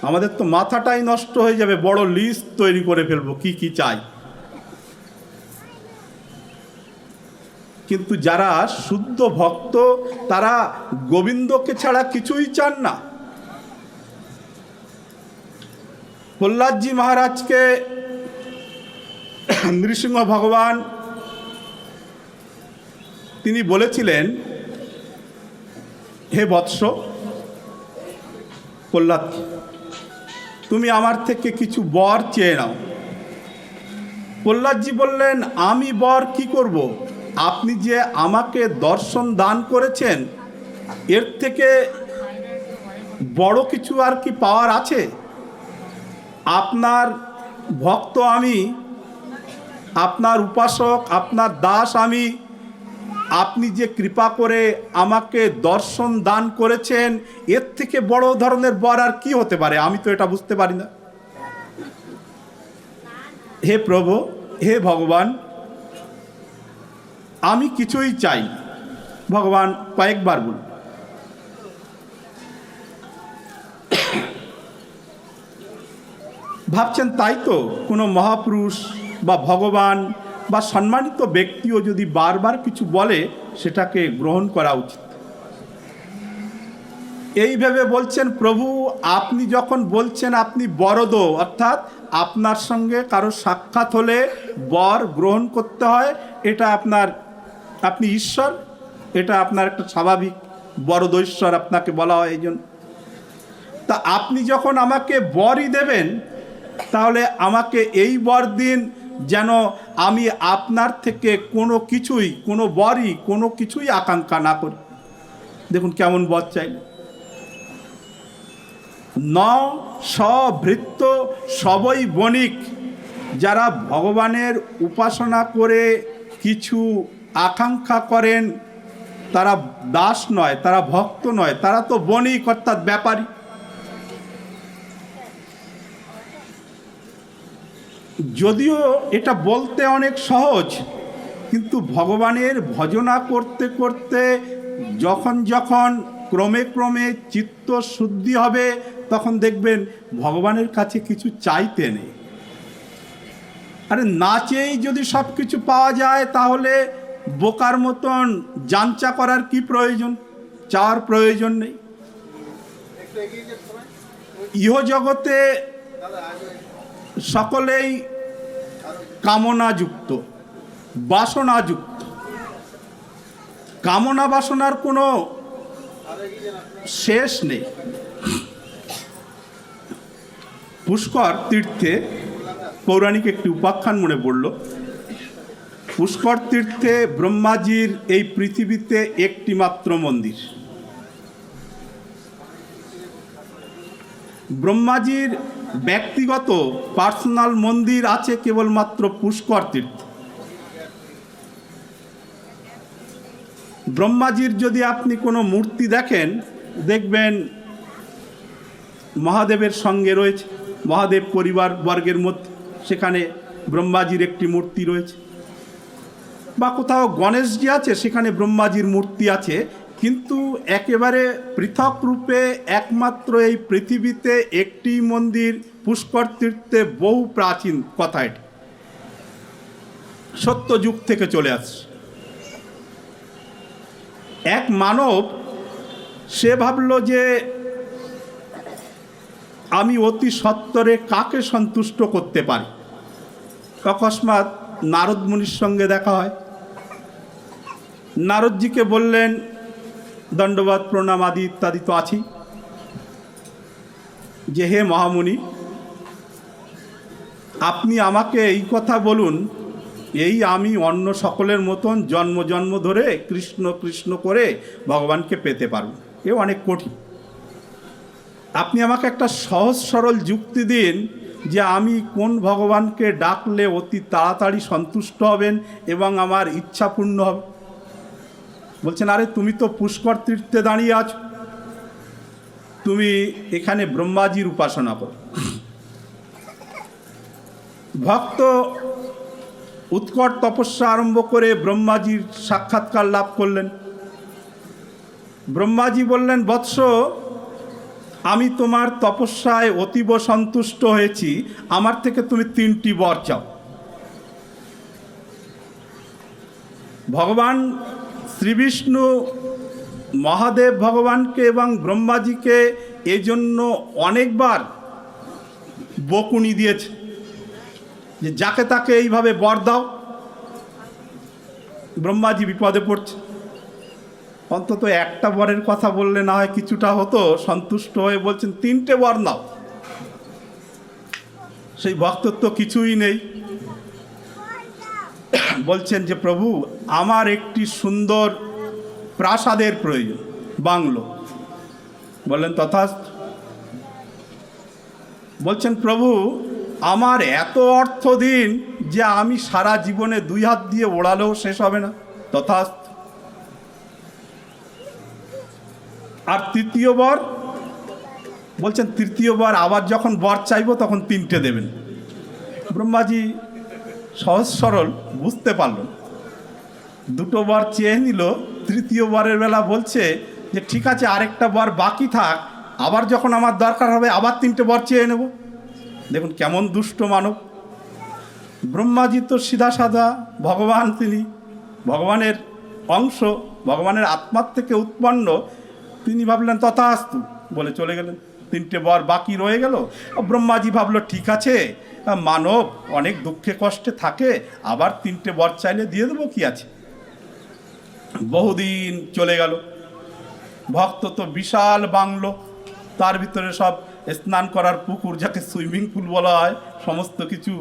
[SPEAKER 1] আমাদের তো মাথাটাই নষ্ট হয়ে যাবে, বড় লিস্ট তৈরি করে ফেলবো কি কি চাই। কিন্তু যারা শুদ্ধ ভক্ত তারা গোবিন্দকে ছাড়া কিছুই চান না। প্রহ্লাদজি মহারাজকে নৃসিংহ ভগবান তিনি বলেছিলেন হে বৎস প্রহ্লাদ, তুমি আমার থেকে কিছু বর চেয়ে নাও। প্রহ্লাদজি বললেন আমি বর কি করব? আপনি যে আমাকে দর্শন দান করেছেন এর থেকে বড় কিছু আর কি পাওয়ার আছে? আপনার ভক্ত আমি, আপনার উপাসক, আপনার দাস আমি। আপনি যে কৃপা করে আমাকে দর্শন দান করেছেন এর থেকে বড় ধরনের বর আর কি হতে পারে? আমি তো এটা বুঝতে পারি না। হে প্রভু, হে ভগবান, আমি কিছুই চাই না। ভগবান কয়েকবার বলল। ভাবছেন তাই তো, কোনো মহাপুরুষ বা ভগবান বা সম্মানিত ব্যক্তিও যদি বারবার কিছু বলে সেটাকে গ্রহণ করা উচিত। এইভাবে বলছেন প্রভু আপনি যখন বলছেন আপনি বরদ, অর্থাৎ আপনার সঙ্গে কারো সাক্ষাৎ হলে বর গ্রহণ করতে হয়, এটা আপনি ঈশ্বর, এটা আপনার একটা স্বাভাবিক বরদ ঈশ্বর আপনাকে বলা হয়। এই জন্য তা আপনি যখন আমাকে বরই দেবেন তাহলে আমাকে এই বর দিন যেন আমি আপনার থেকে কোনো কিছুই, কোনো বরই, কোনো কিছুই আকাঙ্ক্ষা না করি। দেখুন কেমন বর চাইল। ন সভৃত্য সবই বণিক, যারা ভগবানের উপাসনা করে কিছু আকাঙ্ক্ষা করেন তারা দাস নয়, তারা ভক্ত নয়, তারা তো বণিক অর্থাৎ ব্যাপারী। যদিও এটা বলতে অনেক সহজ, কিন্তু ভগবানের ভজনা করতে করতে যখন যখন ক্রমে ক্রমে চিত্ত শুদ্ধি হবে তখন দেখবেন ভগবানের কাছে কিছু চাইতে নেই। আরে না চেয়েই যদি সব কিছু পাওয়া যায় তাহলে বোকার মতন যাঞ্চা করার কি প্রয়োজন? চাওয়ার প্রয়োজন নেই। ইহ জগতে সকলেই কামনাযুক্ত, বাসনাযুক্ত। কামনা বাসনার কোনো শেষ নেই। পুষ্কর তীর্থে পৌরাণিক একটি উপাখ্যান মনে পড়ল। পুষ্কর তীর্থে ব্রহ্মাজির এই পৃথিবীতে একটি মাত্র মন্দির। ব্রহ্মাজির ব্যক্তিগত পার্সোনাল মন্দির আছে কেবলমাত্র পুষ্কর তীর্থ। ব্রহ্মাজির যদি আপনি কোনো মূর্তি দেখেন দেখবেন মহাদেবের সঙ্গে রয়েছে, মহাদেব পরিবার বর্গের মধ্যে সেখানে ব্রহ্মাজির একটি মূর্তি রয়েছে, বা কোথাও গণেশজি আছে সেখানে ব্রহ্মাজির মূর্তি আছে, কিন্তু একেবারে পৃথক রূপে একমাত্র এই পৃথিবীতে একটি মন্দির পুষ্কর তীর্থে, বহু প্রাচীন কথা, এটি সত্য যুগ থেকে চলে আসছে। এক মানব সে ভাবল যে আমি অতি সত্বরে কাকে সন্তুষ্ট করতে পারি। অকস্মাৎ নারদ মুনির সঙ্গে দেখা হয়। নারদজিকে বললেন, দণ্ডবাদ প্রণাম আদি ইত্যাদি তো আছি, যে হে মহামুনি, আপনি আমাকে এই কথা বলুন, এই আমি অন্য সকলের মতন জন্ম জন্ম ধরে কৃষ্ণ কৃষ্ণ করে ভগবানকে পেতে পারব, এ অনেক কঠিন। আপনি আমাকে একটা সহজ সরল যুক্তি দিন যে আমি কোন ভগবানকে ডাকলে অতি তাড়াতাড়ি সন্তুষ্ট হবেন এবং আমার ইচ্ছা পূর্ণ হবে। বলছেন, আরে তুমি তো পুষ্কর তীর্থে দাঁড়িয়ে আছো, তুমি এখানে ব্রহ্মাজির উপাসনা করো। ভক্ত উৎকট তপস্যা আরম্ভ করে ব্রহ্মাজির সাক্ষাৎকার লাভ করলেন। ব্রহ্মাজি বললেন, বৎস, আমি তোমার তপস্যায় অতীব সন্তুষ্ট হয়েছি, আমার থেকে তুমি 3টি বর চাও। ভগবান শ্রীবিষ্ণু মহাদেব ভগবানকে এবং ব্রহ্মাজিকে এজন্য অনেকবার বকুনি দিয়েছে যে যাকে তাকে এইভাবে বর দাও। ব্রহ্মাজি বিপদে পড়ছে, অন্তত একটা বরের কথা বললে না হয় কিছুটা হতো, সন্তুষ্ট হয়ে বলছেন 3টে বর নাও। সেই ভক্তর তো কিছুই নেই, বলছেন যে প্রভু, আমার একটি সুন্দর প্রাসাদের প্রয়োজন, বাংলো। বললেন তথাস্তু। বলছেন, প্রভু, আমার এত অর্থ দিন যে আমি সারা জীবনে 2 হাত দিয়ে ওড়ালেও শেষ হবে না। তথাস্তু। আর 3য় বর? বলছেন 3য় বর আবার যখন বর চাইব তখন 3টে দেবেন। ব্রহ্মাজি সহজ সরল বুঝতে পারলেন, 2টো বর চেয়ে নিল। 3য় বরের বেলা বলছে যে ঠিক আছে, আরেকটা বর বাকি থাক, আবার যখন আমার দরকার হবে আবার 3টে বর চেয়ে নেব। দেখুন কেমন দুষ্ট মানব। ব্রহ্মাজি তো সিধা সাদা ভগবান, তিনি ভগবানের অংশ, ভগবানের আত্মার থেকে উৎপন্ন। তিনি ভাবলেন তথাস্তু বলে চলে গেলেন। 3টে বর বাকি রয়ে গেল। ব্রহ্মাজি ভাবলো ঠিক আছে, মানব অনেক দুঃখে কষ্টে থাকে, আবার 3টে বর চাইলে দিয়ে দেবো, কি আছে। বহুদিন চলে গেল। ভক্ত তো বিশাল বাংলো, তার ভিতরে সব স্নান করার পুকুর, যাকে সুইমিং পুল বলা হয়, সমস্ত কিছু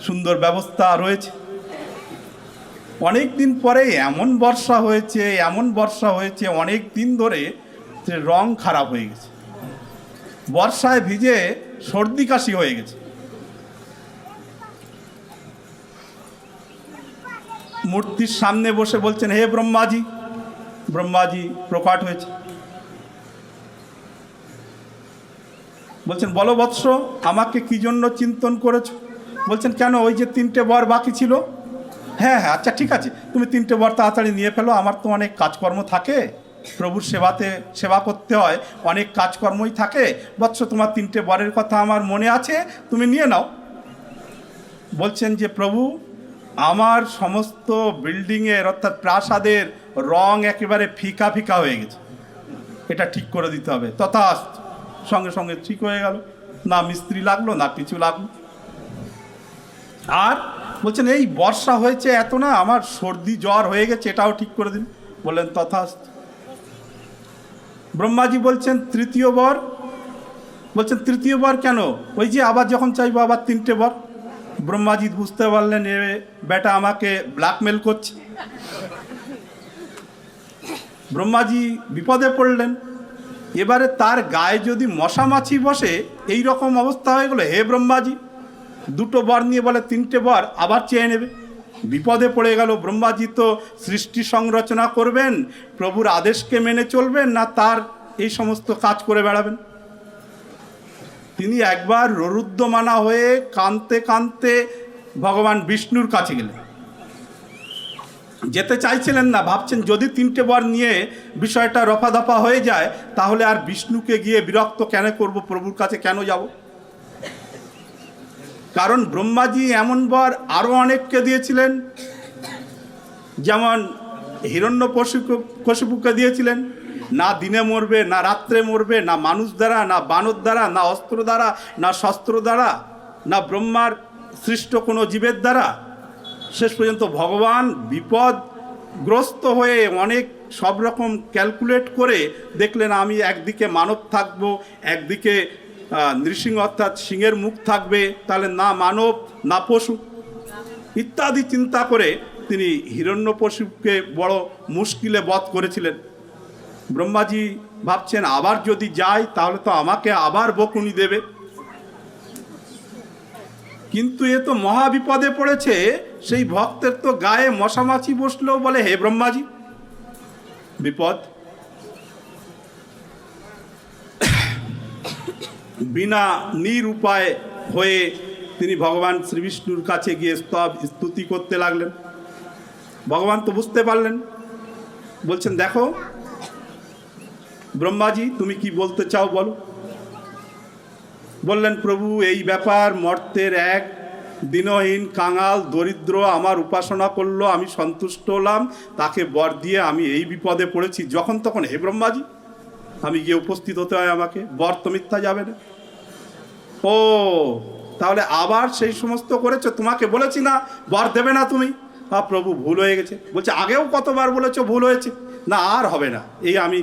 [SPEAKER 1] সুন্দর ব্যবস্থা রয়েছে। অনেক দিন পরে এমন বর্ষা হয়েছে, অনেক দিন ধরে যে রং খারাপ হয়ে গেছে, বর্ষায় ভিজে সর্দি কাশি হয়ে গেছে। মূর্তির সামনে বসে বলছেন, হে ব্রহ্মাজি। ব্রহ্মাজি প্রকট হয়েছে, বলছেন, বলো বৎস, আমাকে কি জন্য চিন্তন করেছো? বলছেন, কেন, ওই যে 3টে বর বাকি ছিল। হ্যাঁ হ্যাঁ, আচ্ছা ঠিক আছে, তুমি 3টে বর তাড়াতাড়ি নিয়ে ফেলো, আমার তো অনেক কাজকর্ম থাকে, প্রভুর সেবা করতে হয়, অনেক কাজকর্মই থাকে। বৎস, তোমার 3টে বরের কথা আমার মনে আছে, তুমি নিয়ে নাও। বলছেন যে প্রভু, আমার সমস্ত বিল্ডিংয়ের অর্থাৎ প্রাসাদের রং একেবারে ফিকা ফিকা হয়ে গেছে, এটা ঠিক করে দিতে হবে। তথাস্তু। সঙ্গে সঙ্গে ঠিক হয়ে গেল, না মিস্ত্রি লাগলো না কিছু লাগলো। আর বলছেন, এই বর্ষা হয়েছে এত না, আমার সর্দি জ্বর হয়ে গেছে, এটাও ঠিক করে দিন। বললেন তথাস্তু। ব্রহ্মাজি বলছেন 3য় বর? বলছেন 3য় বর কেন, ওই যে আবার যখন চাইবো আবার 3টে বর। ব্রহ্মাজি বুঝতে পারলেন এ বেটা আমাকে ব্ল্যাকমেল করছে। ব্রহ্মাজি বিপদে পড়লেন। এবারে তার গায়ে যদি মশা মাছি বসে, এই রকম অবস্থা হয়ে গেল। হে ব্রহ্মাজি, 2টো বর নিয়ে বলে 3টে বর আবার চেয়ে নেবে, বিপদে পড়ে গেল। ব্রহ্মাজি তো সৃষ্টি সংরচনা করবেন, প্রভুর আদেশকে মেনে চলবেন, না তার এই সমস্ত কাজ করে বেড়াবেন। তিনি একবার ররুদ্যমানা হয়ে কাঁদতে কাঁদতে ভগবান বিষ্ণুর কাছে গেলেন। যেতে চাইছিলেন না, ভাবছেন যদি 3টে বর নিয়ে বিষয়টা রফাদফা হয়ে যায় তাহলে আর বিষ্ণুকে গিয়ে বিরক্ত কেন করব, প্রভুর কাছে কেন যাব। কারণ ব্রহ্মাজি এমন বর আরও অনেককে দিয়েছিলেন, যেমন হিরণ্যকশিপুকে দিয়েছিলেন, না দিনে মরবে, না রাত্রে মরবে, না মানুষ দ্বারা, না বানর দ্বারা, না অস্ত্র দ্বারা, না শস্ত্র দ্বারা, না ব্রহ্মার সৃষ্ট কোনো জীবের দ্বারা। শেষ পর্যন্ত ভগবান বিপদগ্রস্ত হয়ে অনেক সব রকম ক্যালকুলেট করে দেখলেন আমি একদিকে মানব থাকবো, একদিকে নৃসিংহ অর্থাৎ সিংহের মুখ থাকবে, তাহলে না মানব না পশু ইত্যাদি চিন্তা করে তিনি হিরণ্যকশিপুকে বড় মুশকিলে বধ করেছিলেন। ব্রহ্মাজি ভাবছেন আবার যদি যাই তাহলে তো আমাকে আবার বকুনি দেবে, কিন্তু এ তো মহা বিপদে পড়েছে। সেই ভক্তের তো গায়ে মশামাছি বসলেও বলে হে ব্রহ্মাজি বিপদ। বিনা নিরুপায় হয়ে তিনি ভগবান শ্রীবিষ্ণুর কাছে গিয়ে স্তুতি করতে লাগলেন। ভগবান তো বুঝতে পারলেন, বলছেন দেখো ব্রহ্মাজি তুমি কি বলতে চাও বলো। বললেন প্রভু এই ব্যাপার, মর্তের এক দিনহীন কাঙাল দরিদ্র আমার উপাসনা করলো, আমি সন্তুষ্ট হলাম, তাকে বর দিয়ে আমি এই বিপদে পড়েছি। যখন তখন হে ব্রহ্মাজি আমি গিয়ে উপস্থিত হতে হয়, আমাকে বর তো মিথ্যা যাবে না। ও তাহলে আবার সেই সমস্ত করেছো, তোমাকে বলেছি না বর দেবে না তুমি। প্রভু ভুল হয়ে গেছে। বলছে আগেও কতবার বলেছো ভুল হয়েছে, না আর হবে না, এই আমি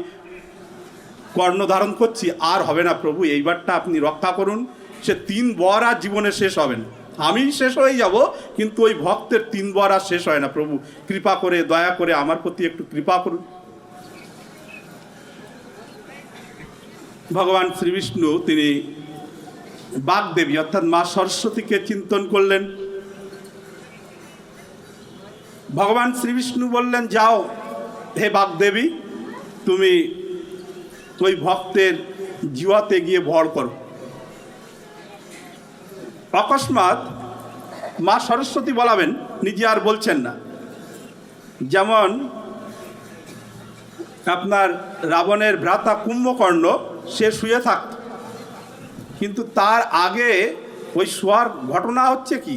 [SPEAKER 1] কর্ণ ধারণ করছি, আর হবে না প্রভু, এইবারটা আপনি রক্ষা করুন। সে 3 বর আর জীবনে শেষ হবে না, আমি শেষ হয়ে যাব, কিন্তু ওই ভক্তের 3 বর আর শেষ হয় না। প্রভু কৃপা করে দয়া করে আমার প্রতি একটু কৃপা করুন। ভগবান শ্রীবিষ্ণু তিনি বাগদেবী অর্থাৎ মা সরস্বতীকে চিন্তন করলেন। ভগবান শ্রীবিষ্ণু বললেন যাও হে বাগদেবী, তুমি ওই ভক্তের জিওয়াতে গিয়ে ভর করো। অকস্মাৎ মা সরস্বতী বলাবেন, নিজে আর বলছেন না। যেমন আপনার রাবণের ভ্রাতা কুম্ভকর্ণ সে শুয়ে থাকত, কিন্তু তার আগে ওই শোয়ার ঘটনা হচ্ছে কি,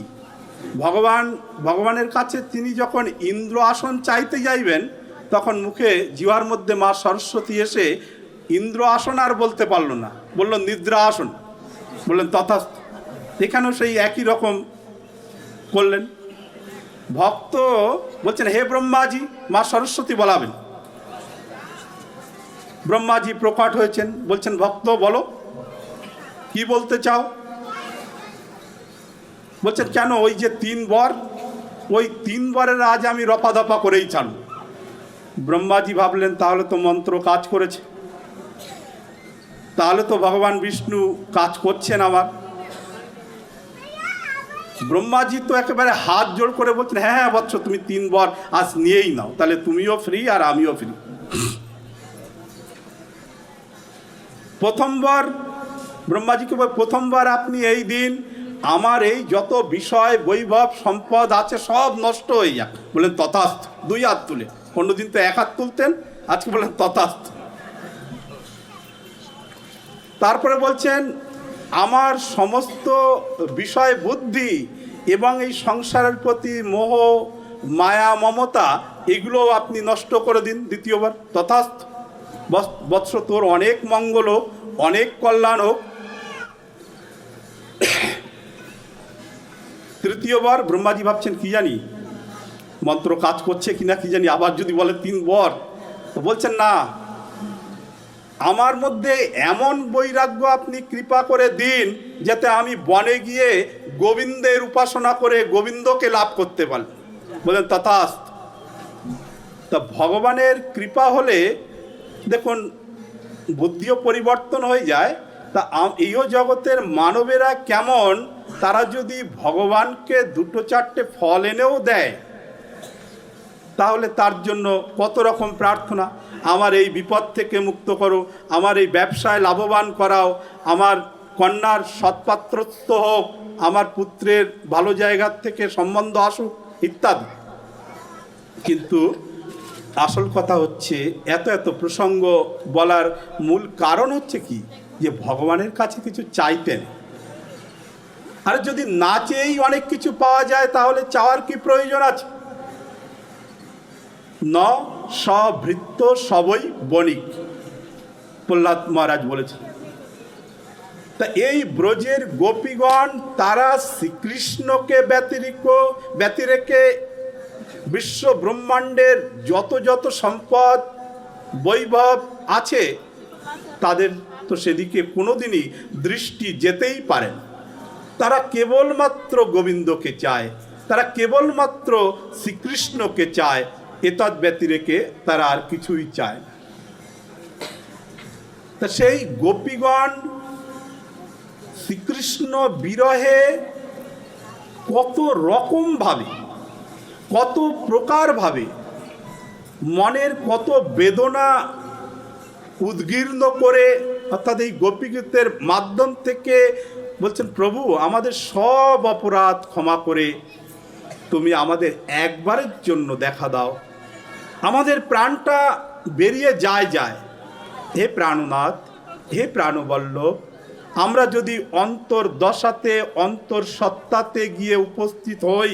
[SPEAKER 1] ভগবানের কাছে তিনি যখন ইন্দ্র আসন চাইতে যাইবেন তখন মুখে জিওয়ার মধ্যে মা সরস্বতী এসে ইন্দ্র আসন আর বলতে পারলো না, বলল নিদ্রা আসন, বললেন তথাস্তু। এখানেও সেই একই রকম করলেন। ভক্ত বলছেন হে ব্রহ্মাজি, মা সরস্বতী বলাবেন। ব্রহ্মাজি প্রকট হয়েছেন, বলছেন ভক্ত বলো কি বলতে চাও। বলছেন কেন ওই যে 3 বর, ওই 3 বরের আজ আমি রফাদফা করেই ছাড়ব। ব্রহ্মাজি ভাবলেন তাহলে তো মন্ত্র কাজ করেছে, তাহলে তো ভগবান বিষ্ণু কাজ করছেন আমার। ব্রহ্মাজি তো একেবারে হাত জোড় করে বলছেন হ্যাঁ হ্যাঁ বৎস তুমি 3 বর আজ নিয়েই নাও, তাহলে তুমিও ফ্রি আর আমিও ফ্রি। প্রথমবার ব্রহ্মাজিকে বল, প্রথমবার আপনি এই দিন আমার এই যত বিষয় বৈভব সম্পদ আছে সব নষ্ট হয়ে যাক। বলেন তথাস্তু, 2 হাত তুলে, অন্যদিন তো 1 হাত তুলতেন, আজকে বলেন তথাস্তু। তারপরে বলছেন আমার সমস্ত বিষয় বুদ্ধি এবং এই সংসারের প্রতি মোহ মায়া মমতা এগুলো আপনি নষ্ট করে দিন। দ্বিতীয়বার তথাস্তু, বৎস তোর অনেক মঙ্গল হোক, অনেক কল্যাণ হোক। তৃতীয়বার ব্রহ্মাজি ভাবছেন কি জানি মন্ত্র কাজ করছে কিনা কি জানি, আবার যদি বলে 3 বর, তো বলছেন না আমার মধ্যে এমন বৈরাগ্য আপনি কৃপা করে দিন যাতে আমি বনে গিয়ে গোবিন্দের উপাসনা করে গোবিন্দকে লাভ করতে পারি। বলেন তথাস্তু। তা ভগবানের কৃপা হলে দেখুন বুদ্ধিও পরিবর্তন হয়ে যায়। তা এইও জগতের মানবেরা কেমন, তারা যদি ভগবানকে 2-4টে ফল এনেও দেয় তাহলে তার জন্য কত রকম প্রার্থনা, আমার এই বিপদ থেকে মুক্ত করো, আমার এই ব্যবসায় লাভবান করাও, আমার কন্যার সৎপাত্রত্ব হোক, আমার পুত্রের ভালো জায়গার থেকে সম্বন্ধ আসুক ইত্যাদি। কিন্তু আসল কথা হচ্ছে এত এত প্রসঙ্গ বলার মূল কারণ হচ্ছে কি, যে ভগবানের কাছে কিছু চাইতেন। আর যদি না চেয়েই অনেক কিছু পাওয়া যায় তাহলে চাওয়ার কি প্রয়োজন আছে? ন সভৃত্য সবই বণিক, প্রহ্লাদ মহারাজ বলেছেন। তা এই ব্রজের গোপীগণ তারা শ্রীকৃষ্ণকে ব্যতিরেকে বিশ্ব ব্রহ্মাণ্ডের যত যত সম্পদ বৈভব আছে তাদের তো সেদিকে কোনোদিনই দৃষ্টি যেতেই পারে না। তারা কেবলমাত্র গোবিন্দকে চায়, তারা কেবলমাত্র শ্রীকৃষ্ণকে চায়, এতদ ব্যতিরেকে তারা আর কিছুই চায় না। তা সেই গোপীগণ শ্রীকৃষ্ণ বিরহে কত রকমভাবে, কত প্রকারভাবে মনের কত বেদনা উদ্গীর্ণ করে, অর্থাৎ এই গোপীগীতের মাধ্যম থেকে বলছেন, প্রভু আমাদের সব অপরাধ ক্ষমা করে তুমি আমাদের একবারের জন্য দেখা দাও, আমাদের প্রাণটা বেরিয়ে যায়। হে প্রাণনাথ, হে প্রাণবল্লভ, আমরা যদি অন্তর্দশাতে অন্তর্সত্তাতে গিয়ে উপস্থিত হই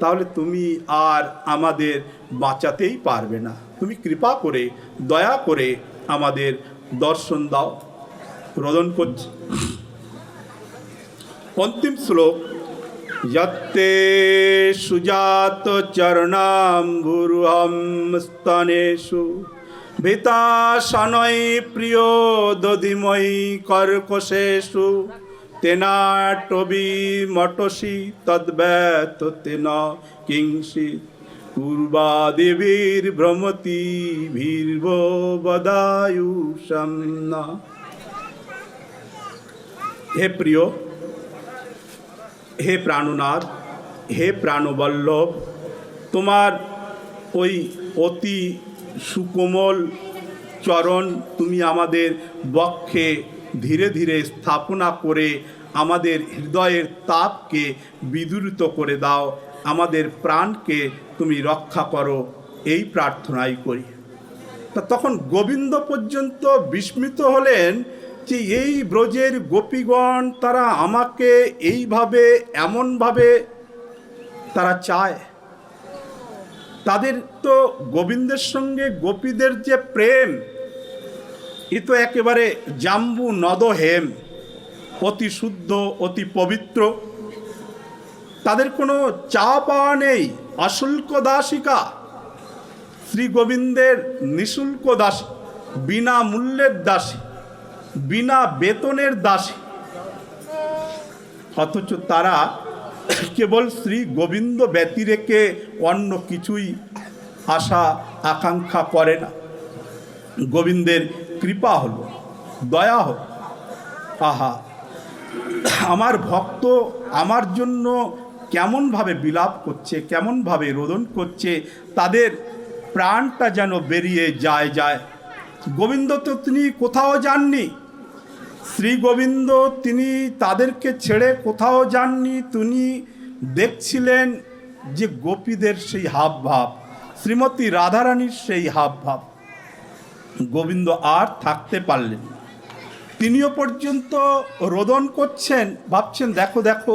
[SPEAKER 1] তাহলে তুমি আর আমাদের বাঁচাতেই পারবে না। তুমি কৃপা করে দয়া করে আমাদের দর্শন দাও। রোদন করছে অন্তিম শ্লোক, যত্তে সুজাত চরণাম্বুরুহম স্তনেষু ভীতাশনৈ প্রিয় দধিময়ী কর্কশেষু তেনাটবি মটসি তদ্ব্যত তেন কিংসিত পূর্বা দেবীর ভ্রমতি ভীর্ভ বদায়ুষম না। হে প্রিয়, হে প্রাণনাথ, হে প্রাণবল্লভ, তোমার ওই অতি সুকোমল চরণ তুমি আমাদের বক্ষে ধীরে ধীরে স্থাপনা করে আমাদের হৃদয়ের তাপকে বিদূরিত করে দাও, আমাদের প্রাণকে তুমি রক্ষা করো, এই প্রার্থনাই করি। তা তখন গোবিন্দ পর্যন্ত বিস্মিত হলেন যে এই ব্রজের গোপীগণ তারা আমাকে এইভাবে এমনভাবে তারা চায়। তাদের তো গোবিন্দের সঙ্গে গোপীদের যে প্রেম, এ তো একেবারে জাম্বু নদহেম, অতি শুদ্ধ, অতি পবিত্র। তাদের কোনো চাওয়া পাওয়া নেই, অশুল্ক দাসিকা, শ্রী গোবিন্দের নিঃশুল্ক দাসী, বিনা মূল্যের দাসী, বিনা বেতনের দাসী। অথচ তারা কেবল শ্রী গোবিন্দ ব্যতিরেকে অন্য কিছুই আশা আকাঙ্ক্ষা করে না। গোবিন্দের কৃপা হলো, দয়া হলো, আহা আমার ভক্ত আমার জন্য কেমনভাবে বিলাপ করছে, কেমনভাবে রোদন করছে, তাদের প্রাণটা যেন বেরিয়ে যায়। গোবিন্দ তো তিনি কোথাও যাননি, শ্রী গোবিন্দ তিনি তাদেরকে ছেড়ে কোথাও যাননি। তিনি দেখছিলেন যে গোপীদের সেই হাবভাব, শ্রীমতী রাধারানীর সেই হাবভাব। গোবিন্দ আর থাকতে পারলেন, তিনিও পর্যন্ত রোদন করছেন, ভাবছেন দেখো দেখো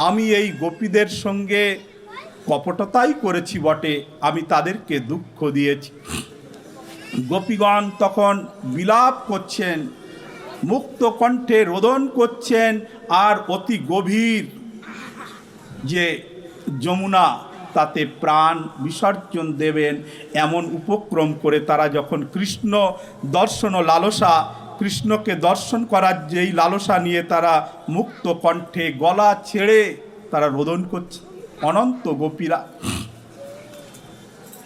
[SPEAKER 1] আমি এই গোপীদের সঙ্গে কপটতাই করেছি বটে, আমি তাদেরকে দুঃখ দিয়েছি। গোপীগণ তখন বিলাপ করছেন, মুক্ত কণ্ঠে রোদন করছেন, আর অতি গভীর যে যমুনা তাতে প্রাণ বিসর্জন দেবেন এমন উপক্রম করে তারা যখন কৃষ্ণ দর্শন ও লালসা, কৃষ্ণকে দর্শন করার যেই লালসা নিয়ে তারা মুক্ত কণ্ঠে গলা ছেড়ে তারা রোদন করছে, অনন্ত গোপীরা।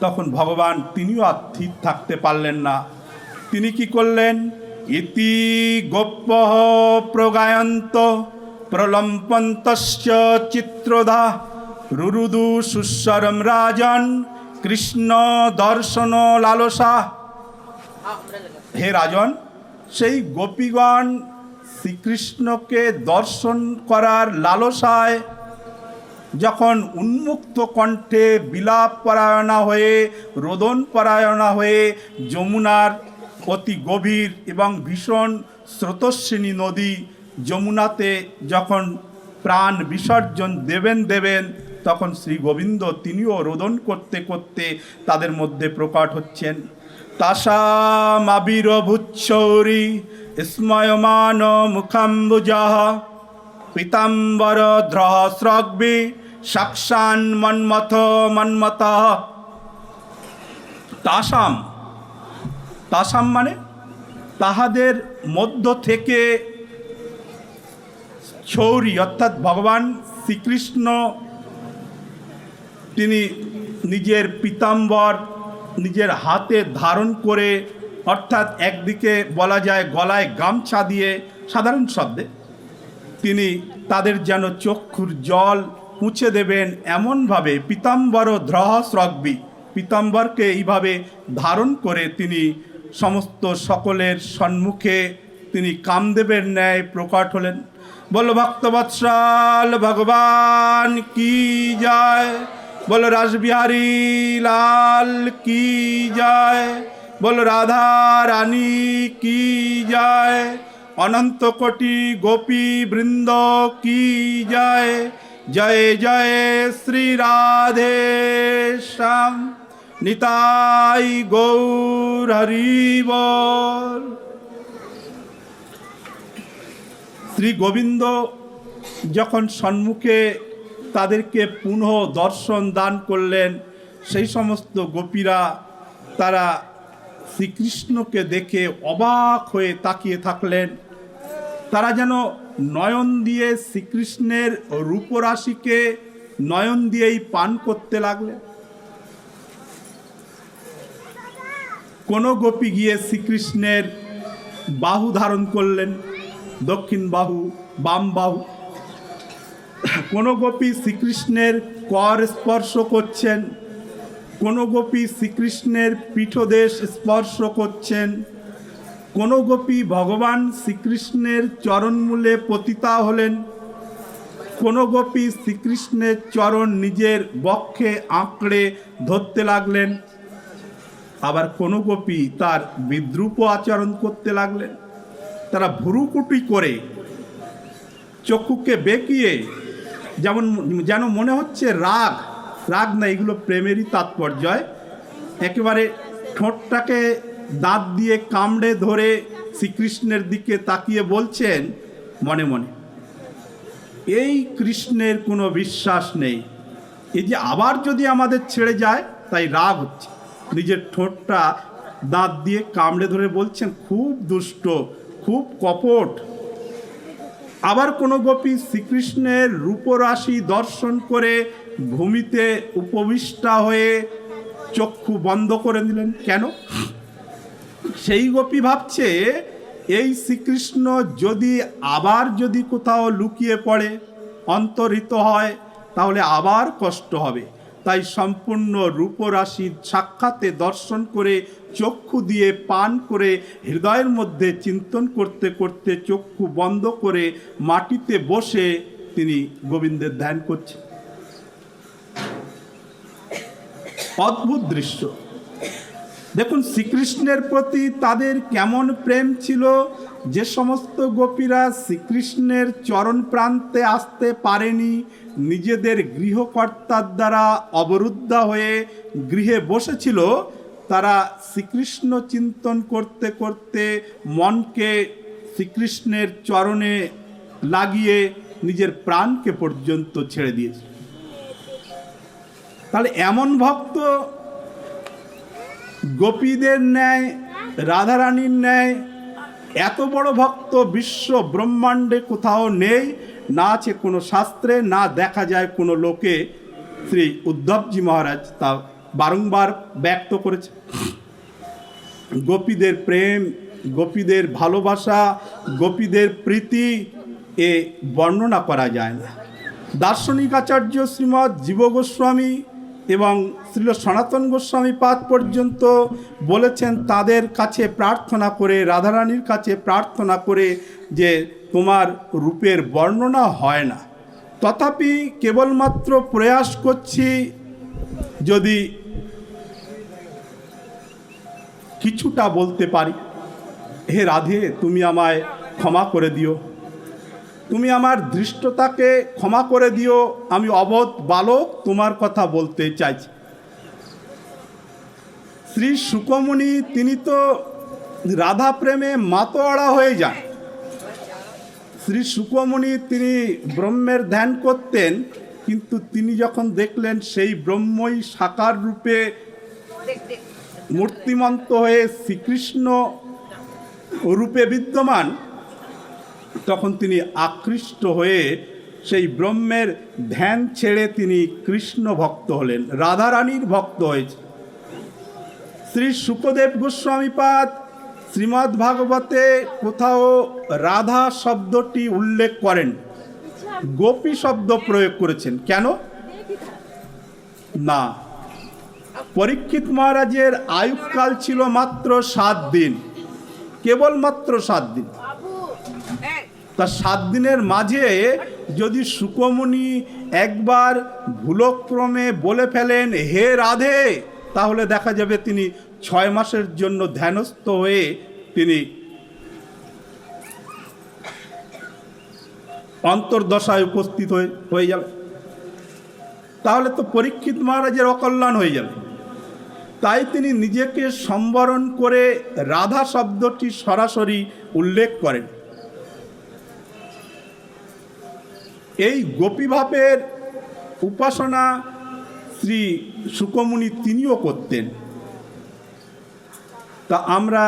[SPEAKER 1] তখন ভগবান তিনিও আর স্থির থাকতে পারলেন না। তিনি কি করলেন? ইতি গোপ্য প্রগায়ন্ত প্রলম্পন্তস্য চিত্রধা রুরুদু সুস্বরম রাজন কৃষ্ণ দর্শন লালসা। হে রাজন, সেই গোপীগণ শ্রীকৃষ্ণকে দর্শন করার লালসায় যখন উন্মুক্ত কণ্ঠে বিলাপ পরায়ণা হয়ে রোদন পরায়ণা হয়ে যমুনার অতি গভীর এবং ভীষণ স্রোতস্বিনী নদী যমুনাতে যখন প্রাণ বিসর্জন দেবেন তখন শ্রী গোবিন্দ তিনিও রোদন করতে করতে তাদের মধ্যে প্রকট হচ্ছেন। তাসামাবিরভুচ্ছৌরি স্ময়মান মুখাম্বুজঃ পীতাম্বর দ্রহস্রগ্বি সাক্ষান মন্মথ। তাসাম মানে তাহাদের মধ্য থেকে ছৌরি অর্থাৎ ভগবান শ্রীকৃষ্ণ তিনি নিজের পীতাম্বর নিজের হাতে ধারণ করে, অর্থাৎ একদিকে বলা যায় গলায় গামছা দিয়ে, সাধারণ শব্দে তিনি তাদের যেন চক্ষুর জল মুছে দেবেন এমনভাবে পীতাম্বর দ্রহস্রগ্বি, পীতাম্বরকে এইভাবে ধারণ করে তিনি সমস্ত সকলের সম্মুখে তিনি কামদেবের ন্যায় প্রকট হলেন। বলো ভক্তবৎসল ভগবান কি যায়, বলো রাসবিহারী লাল কি যায়, বলো রাধা রানী কি যায়, অনন্ত কোটি গোপী বৃন্দ কি যায়, জয় জয় শ্রী রাধে শ্যাম নিতাই গৌর হরি বল। শ্রী গোবিন্দ যখন সম্মুখে তাদেরকে পুনঃ দর্শন দান করলেন, সেই সমস্ত গোপীরা তারা শ্রীকৃষ্ণকে দেখে অবাক হয়ে তাকিয়ে থাকলেন। তারা যেন নয়ন দিয়ে শ্রীকৃষ্ণের রূপরাশিকে নয়ন দিয়েই পান করতে লাগলেন। কোনো গোপী গিয়ে শ্রীকৃষ্ণের বাহু ধারণ করলেন, দক্ষিণ বাহু বাম বাহু। কোনো গোপী শ্রীকৃষ্ণের কর স্পর্শ করছেন, কোনো গোপী শ্রীকৃষ্ণের পীঠদেশ স্পর্শ করছেন, কোনো গোপী ভগবান শ্রীকৃষ্ণের চরণমূলে পতিতা হলেন, কোনো গোপী শ্রীকৃষ্ণের চরণ নিজের বক্ষে আঁকড়ে ধরতে লাগলেন, আবার কোনো গোপী তার বিদ্রূপ আচরণ করতে লাগলেন। তারা ভুরুকুটি করে চক্ষুকে বেঁকিয়ে যেন মনে হচ্ছে রাগ না, এগুলো প্রেমেরই তাৎপর্য। একেবারে ঠোঁটটাকে দাঁত দিয়ে কামড়ে ধরে শ্রীকৃষ্ণের দিকে তাকিয়ে বলছেন মনে মনে, এই কৃষ্ণের কোনো বিশ্বাস নেই, এই যে আবার যদি আমাদের ছেড়ে যায়, তাই রাগ হচ্ছে। নিজের ঠোঁটটা দাঁত দিয়ে কামড়ে ধরে বলছেন খুব দুষ্ট, খুব কপট। আবার কোনো গোপী শ্রীকৃষ্ণের রূপরাশি দর্শন করে ভূমিতে উপবিষ্টা হয়ে চক্ষু বন্ধ করে দিলেন। কেন? সেই গোপী ভাবছে এই শ্রীকৃষ্ণ যদি কোথাও লুকিয়ে পড়ে, অন্তর্হিত হয়, তাহলে আবার কষ্ট হবে। তাই সম্পূর্ণ রূপরাশির সাক্ষাতে দর্শন করে চক্ষু দিয়ে পান করে হৃদয়ের মধ্যে চিন্তন করতে করতে চক্ষু বন্ধ করে মাটিতে বসে তিনি গোবিন্দের ধ্যান করছেন। অদ্ভুত দৃশ্য দেখুন, শ্রীকৃষ্ণের প্রতি তাদের কেমন প্রেম ছিল। যে সমস্ত গোপীরা শ্রীকৃষ্ণের চরণ প্রান্তে আসতে পারেনি, নিজেদের গৃহকর্তার দ্বারা অবরুদ্ধ হয়ে গৃহে বসেছিল, তারা শ্রীকৃষ্ণ চিন্তন করতে করতে মনকে শ্রীকৃষ্ণের চরণে লাগিয়ে নিজের প্রাণকে পর্যন্ত ছেড়ে দিয়েছে। তাহলে এমন ভক্ত গোপীদের ন্যায়, রাধারানীর ন্যায় এত বড় ভক্ত বিশ্ব ব্রহ্মাণ্ডে কোথাও নেই, না আছে কোনো শাস্ত্রে, না দেখা যায় কোনো লোকে। শ্রী উদ্ধবজি মহারাজ তা বারংবার ব্যক্ত করেছে। গোপীদের প্রেম, গোপীদের ভালোবাসা, গোপীদের প্রীতি এ বর্ণনা করা যায় না। দার্শনিক আচার্য শ্রীমৎ জীব গোস্বামী এবং শ্রীল সনাতন গোস্বামী পাদ পর্যন্ত বলেছেন তাদের কাছে প্রার্থনা করে, রাধারানীর কাছে প্রার্থনা করে যে তোমার রূপের বর্ণনা হয় না। তথাপি কেবলমাত্র প্রয়াস করছি যদি কিছুটা বলতে পারি। হে রাধে, তুমি আমায় ক্ষমা করে দিও, তুমি আমার ধৃষ্টতাকে ক্ষমা করে দিও, আমি অবোধ বালক তোমার কথা বলতে চাইছি। শ্রী শুকমুনি তিনি তো রাধা প্রেমে মাতোয়ারা হয়ে যান। শ্রী শুকমুনি তিনি ব্রহ্মের ধ্যান করতেন, কিন্তু তিনি যখন দেখলেন সেই ব্রহ্মই সাকার রূপে মূর্তিমন্ত হয়ে শ্রীকৃষ্ণ রূপে বিদ্যমান, তখন তিনি আকৃষ্ট হয়ে সেই ব্রহ্মের ধ্যান ছেড়ে তিনি কৃষ্ণ ভক্ত হলেন, রাধারানীর ভক্ত হয়েছে। শ্রী শুকদেব গোস্বামীপাদ শ্রীমদ্ ভাগবতে কোথাও রাধা শব্দটি উল্লেখ করেন, গোপী শব্দ প্রয়োগ করেছেন। কেন? না, পরীক্ষিত মহারাজের আয়ুকাল ছিল মাত্র 7 দিন, কেবলমাত্র 7 দিন। তা 7 দিনের মাঝে যদি শুকমুনি একবার ভুলক্রমে বলে ফেলেন হে রাধে, তাহলে দেখা যাবে তিনি 6 মাসের জন্য ধ্যানস্থ হয়ে তিনি অন্তর্দশায় উপস্থিত হয়ে যাবে। তাহলে তো পরীক্ষিত মহারাজের অকল্যাণ হয়ে যাবে। তাই তিনি নিজেকে সম্বরণ করে রাধা শব্দটি সরাসরি উল্লেখ করেন। এই গোপীভাবের উপাসনা শ্রী শুকমুনি তিনিও করতেন। তা আমরা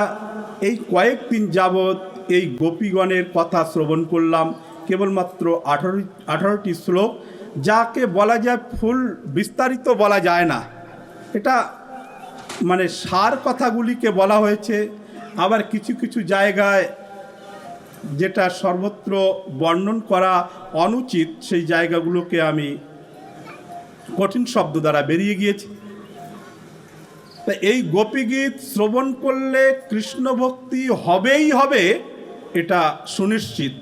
[SPEAKER 1] এই কয়েকদিন যাবৎ এই গোপীগণের কথা শ্রবণ করলাম, কেবলমাত্র 18টি শ্লোক, যাকে বলা যায় ফুল বিস্তারিত বলা যায় না। এটা মানে সার কথাগুলিকে বলা হয়েছে। আবার কিছু কিছু জায়গায় যেটা সর্বত্র বর্ণন করা অনুচিত, সেই জায়গাগুলোকে আমি কঠিন শব্দ দ্বারা বেরিয়ে গিয়েছি। তা এই গোপীগীত শ্রবণ করলে কৃষ্ণ ভক্তি হবেই হবে, এটা সুনিশ্চিত।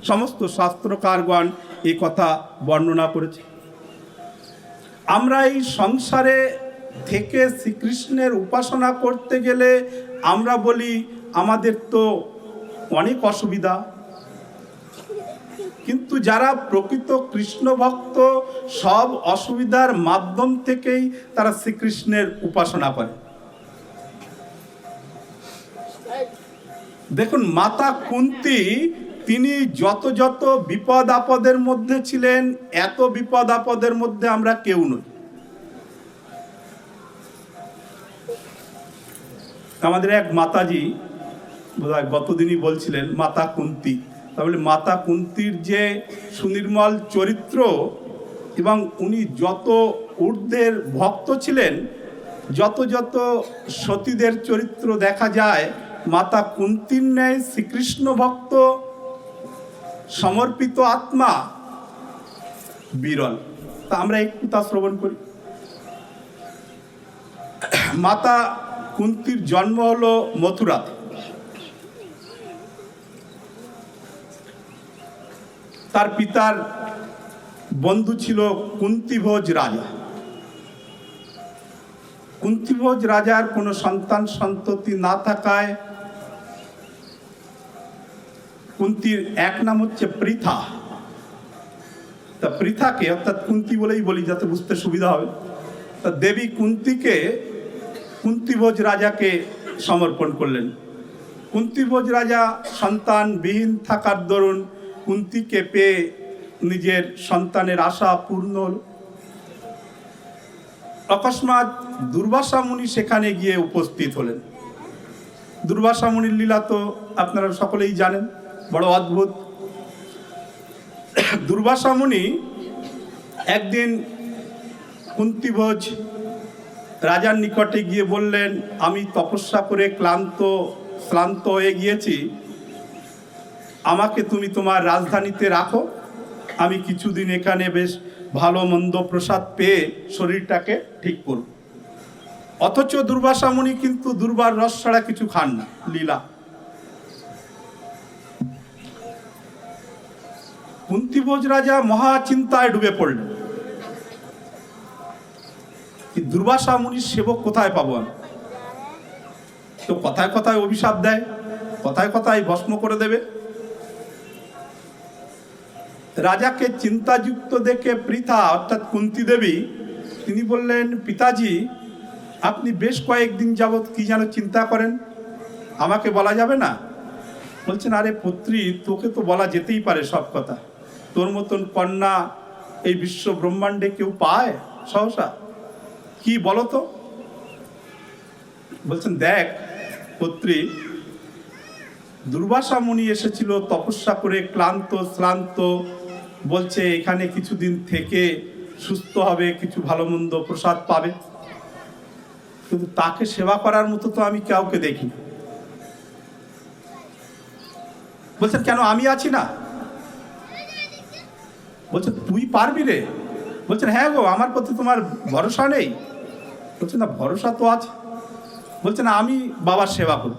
[SPEAKER 1] সমস্ত শাস্ত্রকারগণ এই কথা বর্ণনা করেছে। আমরা এই সংসারে থেকে শ্রীকৃষ্ণের উপাসনা করতে গেলে আমরা বলি আমাদের তো অনেক অসুবিধা, কিন্তু যারা প্রকৃত কৃষ্ণ ভক্ত সব অসুবিধার মাধ্যম থেকেই তারা শ্রীকৃষ্ণের উপাসনা করে। দেখুন, মাতা কুন্তী তিনি যত যত বিপদ আপদের মধ্যে ছিলেন, এত বিপদ আপদের মধ্যে আমরা কেউ নই। আমাদের এক মাতাজি বোধহয় গতদিনই বলছিলেন মাতা কুন্তী, তাহলে মাতা কুন্তীর যে সুনির্মল চরিত্র, এবং উনি যত ঊর্ধ্বের ভক্ত ছিলেন, যত যত সতীদের চরিত্র দেখা যায়, মাতা কুন্তীর ন্যায় শ্রীকৃষ্ণ ভক্ত সমর্পিত আত্মা বিরল। তা আমরা একটু তা শ্রবণ করি। মাতা কুন্তীর জন্ম হলো মথুরাতে। তার পিতার বন্ধু ছিল কুন্তিভোজ রাজা। কুন্তিভোজ রাজার কোনো সন্তান সন্ততি না থাকায় কুন্তির এক নাম হচ্ছে পৃথা। তা পৃথাকে, অর্থাৎ কুন্তি বলেই বলি যাতে বুঝতে সুবিধা হবে, তা দেবী কুন্তিকে কুন্তিভোজ রাজাকে সমর্পণ করলেন। কুন্তিভোজ রাজা সন্তানবিহীন থাকার দরুন কুন্তিকে পেয়ে নিজের সন্তানের আশা পূর্ণ হল। অকস্মাৎ দুর্বাসা মুনি সেখানে গিয়ে উপস্থিত হলেন। দুর্বাসা মুনির লীলা তো আপনারা সকলেই জানেন, বড় অদ্ভুত। দুর্বাসা মুনি একদিন কুন্তিভোজ রাজার নিকটে গিয়ে বললেন, আমি তপস্যা করে ক্লান্ত হয়ে গিয়েছি, আমাকে তুমি তোমার রাজধানীতে রাখো, আমি কিছুদিন এখানে বেশ ভালো মন্দ প্রসাদ পেয়ে শরীরটাকে ঠিক করব। অথচ দুর্বাসা মুনি কিন্তু দুর্বার রস ছাড়া কিছু খান না, লীলা। কুন্তিভোজ রাজা মহা চিন্তায় ডুবে পড়লেন, দুর্বাসা মুনির সেবক কোথায় পাবো আমি? তো কথায় কথায় অভিশাপ দেয়, কথায় কথায় ভস্ম করে দেবে। রাজাকে চিন্তাযুক্ত দেখে পৃথা অর্থাৎ কুন্তি দেবী তিনি বললেন, পিতাজি আপনি বেশ কয়েকদিন যাবৎ কি যেন চিন্তা করেন, আমাকে বলা যাবে না? বলছেন, আরে পুত্রী, তোকে তো বলা যেতেই পারে সব কথা। তোর মতন কন্যা এই বিশ্ব ব্রহ্মাণ্ডে কেউ পায় সহসা? কি বলো তো? বলছেন, দেখ পুত্রী, দুর্বাসা মুনি এসেছিল তপস্যা করে ক্লান্ত শ্রান্ত, বলছে এখানে কিছুদিন থেকে সুস্থ হবে, কিছু ভালো মন্দ প্রসাদ পাবে, কিন্তু তাকে সেবা করার মতো তো আমি কাউকে দেখি। বলছেন, কেন আমি আছি না? বলছেন, তুই পারবি রে? বলছেন, হ্যাঁ গো, আমার প্রতি তোমার ভরসা নেই? বলছেন, না, ভরসা তো আছে। বলছেন, আমি বাবার সেবা করব।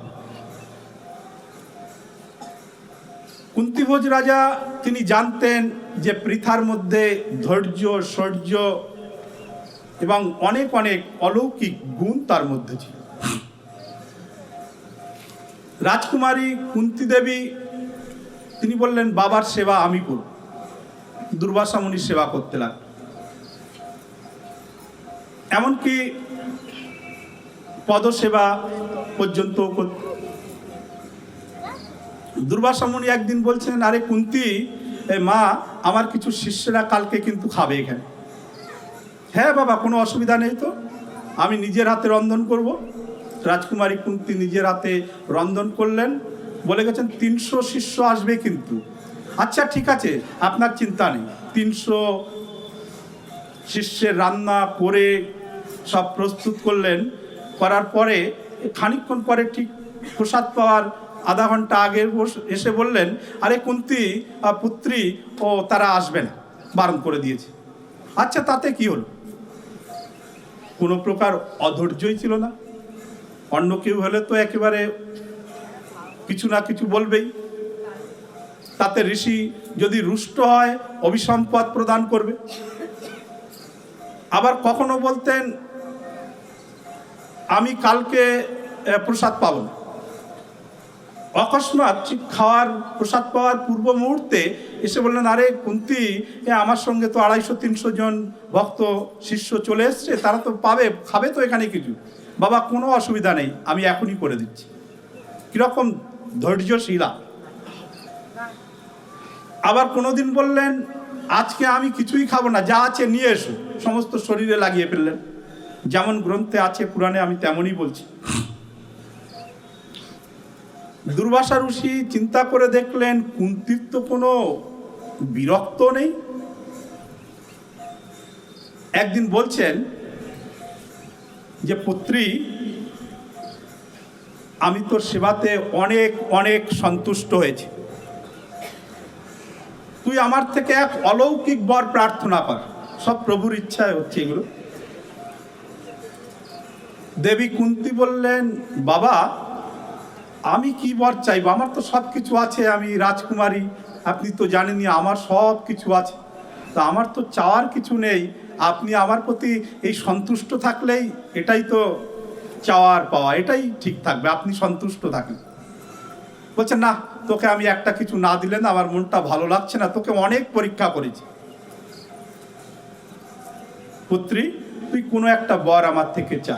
[SPEAKER 1] কুন্তিভোজ রাজা তিনি জানতেন যে পৃথার মধ্যে ধৈর্য, শৌর্য এবং অনেক অনেক অলৌকিক গুণ তার মধ্যে ছিল। রাজকুমারী কুন্তি দেবী তিনি বললেন, বাবার সেবা আমি করব। দুর্বাসা মুনির সেবা করতে লাগলেন। এমনকি পদসেবা পর্যন্ত করত। দুর্বাসা মুনি একদিন বলছেন, আরে কুন্তি মা, আমার কিছু শিষ্যরা কালকে কিন্তু খাবে এখানে। হ্যাঁ বাবা, কোনো অসুবিধা নেই, তো আমি নিজের হাতে রন্ধন করব। রাজকুমারী কুন্তি নিজের হাতে রন্ধন করলেন, বলে গেছেন 300 শিষ্য আসবে কিন্তু। আচ্ছা ঠিক আছে, আপনার চিন্তা নেই। 300 শিষ্যের রান্না করে সব প্রস্তুত করলেন। করার পরে খানিকক্ষণ পরে ঠিক প্রসাদ পাওয়ার আধা ঘন্টা আগে এসে বললেন, আরে কুন্তি পুত্রী, ও তারা আসবে না, বারণ করে দিয়েছে। আচ্ছা তাতে কি হলো? কোনো প্রকার অধৈর্যই ছিল না। অন্য কেউ হলে তো একেবারে কিছু না কিছু বলবেই। তাতে ঋষি যদি রুষ্ট হয় অভিসম্পদ প্রদান করবে। আবার কখনো বলতেন, আমি কালকে প্রসাদ পাবো না। অকস্মাৎ খাওয়ার প্রসাদ পাওয়ার পূর্ব মুহূর্তে এসে বললেন, আরে কুন্তি, আমার সঙ্গে তো 250-300 জন ভক্ত শিষ্য চলে এসছে, তারা তো খাবে তো এখানে কিছু। বাবা কোনো অসুবিধা নেই, আমি এখনই করে দিচ্ছি। কিরকম ধৈর্যশীলা। আবার কোনোদিন বললেন, আজকে আমি কিছুই খাবো না, যা আছে নিয়ে এসো। সমস্ত শরীরে লাগিয়ে ফেললেন। যেমন গ্রন্থে আছে পুরাণে, আমি তেমনই বলছি। দুর্বাসা ঋষি চিন্তা করে দেখলেন, কুন্তির তো কোনো বিরক্ত নেই। একদিন বলছেন যে, পুত্রী, আমি তোর সেবাতে অনেক অনেক সন্তুষ্ট হয়েছি। তুই আমার থেকে এক অলৌকিক বর প্রার্থনা কর। সব প্রভুর ইচ্ছায় হচ্ছে এগুলো। দেবী কুন্তি বললেন, বাবা আমি কি বর চাইবো? আমার তো সব কিছু আছে, আমি রাজকুমারী, আপনি তো জানেনই আমার সব কিছু আছে। তা আমার তো চাওয়ার কিছু নেই। আপনি আমার প্রতি এই সন্তুষ্ট থাকলেই, এটাই তো চাওয়ার পাওয়া, এটাই ঠিক থাকবে, আপনি সন্তুষ্ট থাকেন। বলছেন, না, তোকে আমি একটা কিছু না দিলে না আমার মনটা ভালো লাগছে না, তোকে অনেক পরীক্ষা করেছি। পুত্রী, তুই কোনো একটা বর আমার থেকে চা।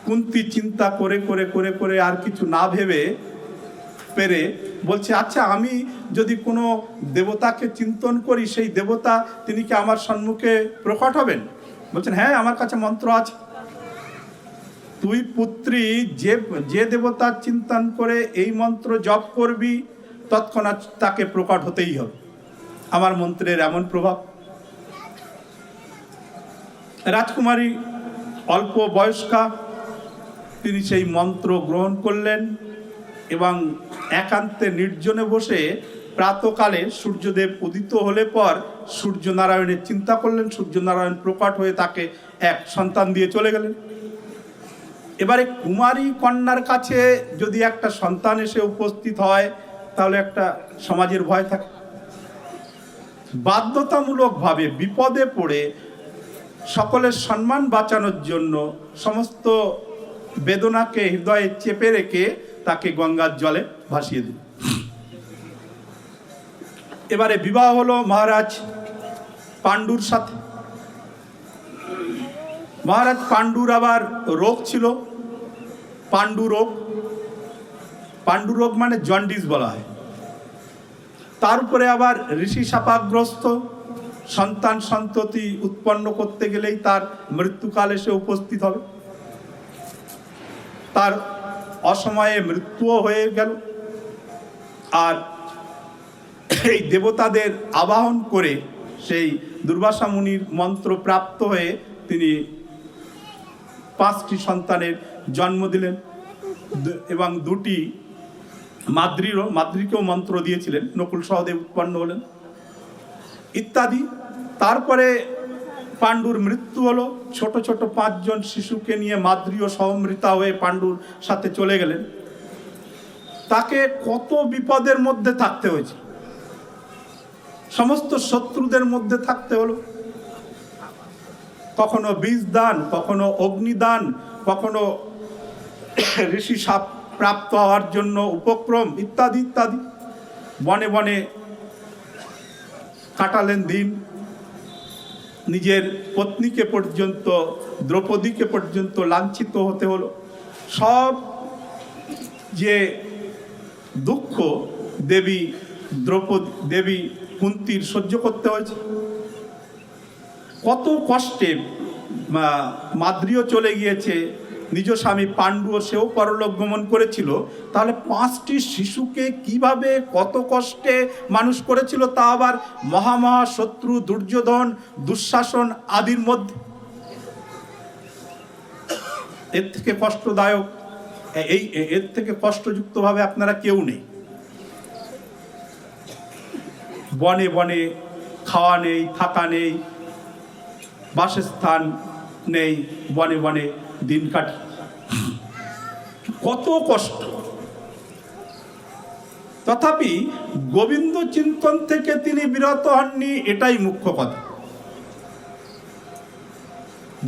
[SPEAKER 1] কুন্তি চিন্তা করে করে করে করে আর কিছু না ভেবে পেরে বলছে, আচ্ছা আমি যদি কোনো দেবতাকে চিন্তন করি, সেই দেবতা তিনি কি আমার সম্মুখে প্রকট হবেন? বলছেন, হ্যাঁ, আমার কাছে মন্ত্র আছে। তুই পুত্রী যে দেবতার চিন্তন করে এই মন্ত্র জপ করবি, তৎক্ষণাৎ তাকে প্রকট হতেই হবে। আমার মন্ত্রের এমন প্রভাব। রাজকুমারী অল্প বয়স্কা, তিনি সেই মন্ত্র গ্রহণ করলেন এবং একান্তে নির্জনে বসে প্রাতকালে সূর্যদেব উদিত হলে পর সূর্যনারায়ণের চিন্তা করলেন, সূর্যনারায়ণ প্রকট হয়ে তাকে এক সন্তান দিয়ে চলে গেলেন। এবারে কুমারী কন্যার কাছে যদি একটা সন্তান এসে উপস্থিত হয় তাহলে একটা সমাজের ভয় থাকে। বাধ্যতামূলকভাবে বিপদে পড়ে সকলের সম্মান বাঁচানোর জন্য সমস্ত বেদনাকে হৃদয়ে চেপে রেখে তাকে গঙ্গার জলে ভাসিয়ে দিল। এবারে বিবাহ হলো মহারাজ পাণ্ডুর সাথে। মহারাজ পাণ্ডুর আবার রোগ ছিল, পাণ্ডু রোগ। পাণ্ডু রোগ মানে জন্ডিস বলা হয়। তার উপরে আবার ঋষি শাপাগ্রস্ত, সন্তান সন্ততি উৎপন্ন করতে গেলেই তার মৃত্যুকাল এসে উপস্থিত হবে। তার অসময়ে মৃত্যুও হয়ে গেল। আর এই দেবতাদের আবাহন করে সেই দুর্বাসা মুনির মন্ত্র প্রাপ্ত হয়ে তিনি 5টি সন্তানের জন্ম দিলেন এবং 2টি মাদ্রীকেও মন্ত্র দিয়েছিলেন, নকুল সহদেব উৎপন্ন হলেন ইত্যাদি। তারপরে পাণ্ডুর মৃত্যু হলো। ছোট ছোট 5 জন শিশুকে নিয়ে মাদ্রীও সহমৃতা হয়ে পাণ্ডুর সাথে চলে গেলেন। তাকে কত বিপদের মধ্যে থাকতে হয়েছে, সমস্ত শত্রুদের মধ্যে থাকতে হলো। কখনো বীজ দান, কখনো অগ্নিদান, কখনো ঋষি শাপ প্রাপ্ত হওয়ার জন্য উপক্রম ইত্যাদি ইত্যাদি। বনে বনে কাটালেন দিন। নিজের পত্নীকে পর্যন্ত, দ্রৌপদীকে পর্যন্ত লাঞ্ছিত হতে হলো। সব যে দুঃখ দেবী কুন্তির সহ্য করতে হয়েছে। কত কষ্টে মাদ্রীও চলে গিয়েছে, নিজ স্বামী পাণ্ডুও সেও পরলোক গমন করেছিল। তাহলে 5টি শিশুকে কিভাবে কত কষ্টে মানুষ করেছিল, তা আবার মহামহা শত্রু দুর্যোধন, দুঃশাসন আদির মধ্যে। এর থেকে কষ্টদায়ক, এর থেকে কষ্টযুক্ত ভাবে আপনারা কেউ নেই। বনে বনে খাওয়া নেই, থাকা নেই, বাসস্থান নেই, বনে বনে দিন কাটি। কত কষ্ট। তথাপি গোবিন্দ চিন্তন থেকে তিনি বিরত হননি, এটাই মুখ্য কথা।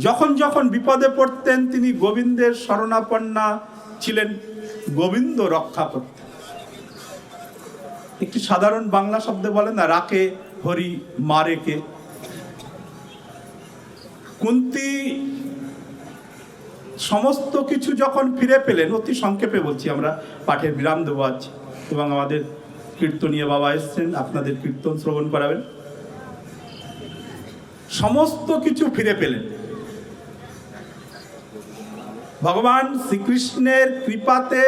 [SPEAKER 1] যখন যখন বিপদে পড়তেন তিনি গোবিন্দের শরণাপন্না ছিলেন, গোবিন্দ রক্ষা করতেন। একটি সাধারণ বাংলা শব্দে বলে না, রাখে হরি মারে কে। কুন্তী সমস্ত কিছু যখন ফিরে পেলেন, অতি সংক্ষেপে বলছি, আমরা পাঠের বিরাম দেবো আজ, এবং আমাদের কীর্তনীয় বাবা এসছেন, আপনাদের কীর্তন শ্রবণ করাবেন। সমস্ত কিছু ফিরে পেলেন। ভগবান শ্রীকৃষ্ণের কৃপাতে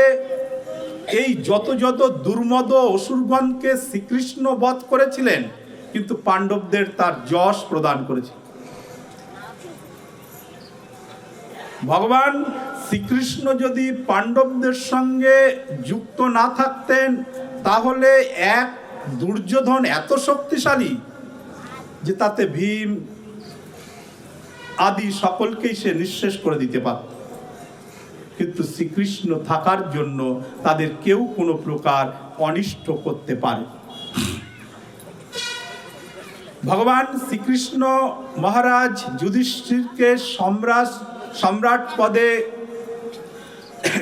[SPEAKER 1] এই যত যত দুর্মদ অসুরগণকে শ্রীকৃষ্ণ বধ করেছিলেন, কিন্তু পাণ্ডবদের তার যশ প্রদান করেছে। ভগবান শ্রীকৃষ্ণ যদি পাণ্ডবদের সঙ্গে যুক্ত না থাকতেন, তাহলে এক দুর্যোধন এত শক্তিশালী যে তাতে ভীম আদি সকলকেই সে নিঃশেষ করে দিতে পারত। কিন্তু শ্রীকৃষ্ণ থাকার জন্য তাদের কেউ কোনো প্রকার অনিষ্ট করতে পারে। ভগবান শ্রীকৃষ্ণ মহারাজ যুধিষ্ঠিরকে সম্রাট পদে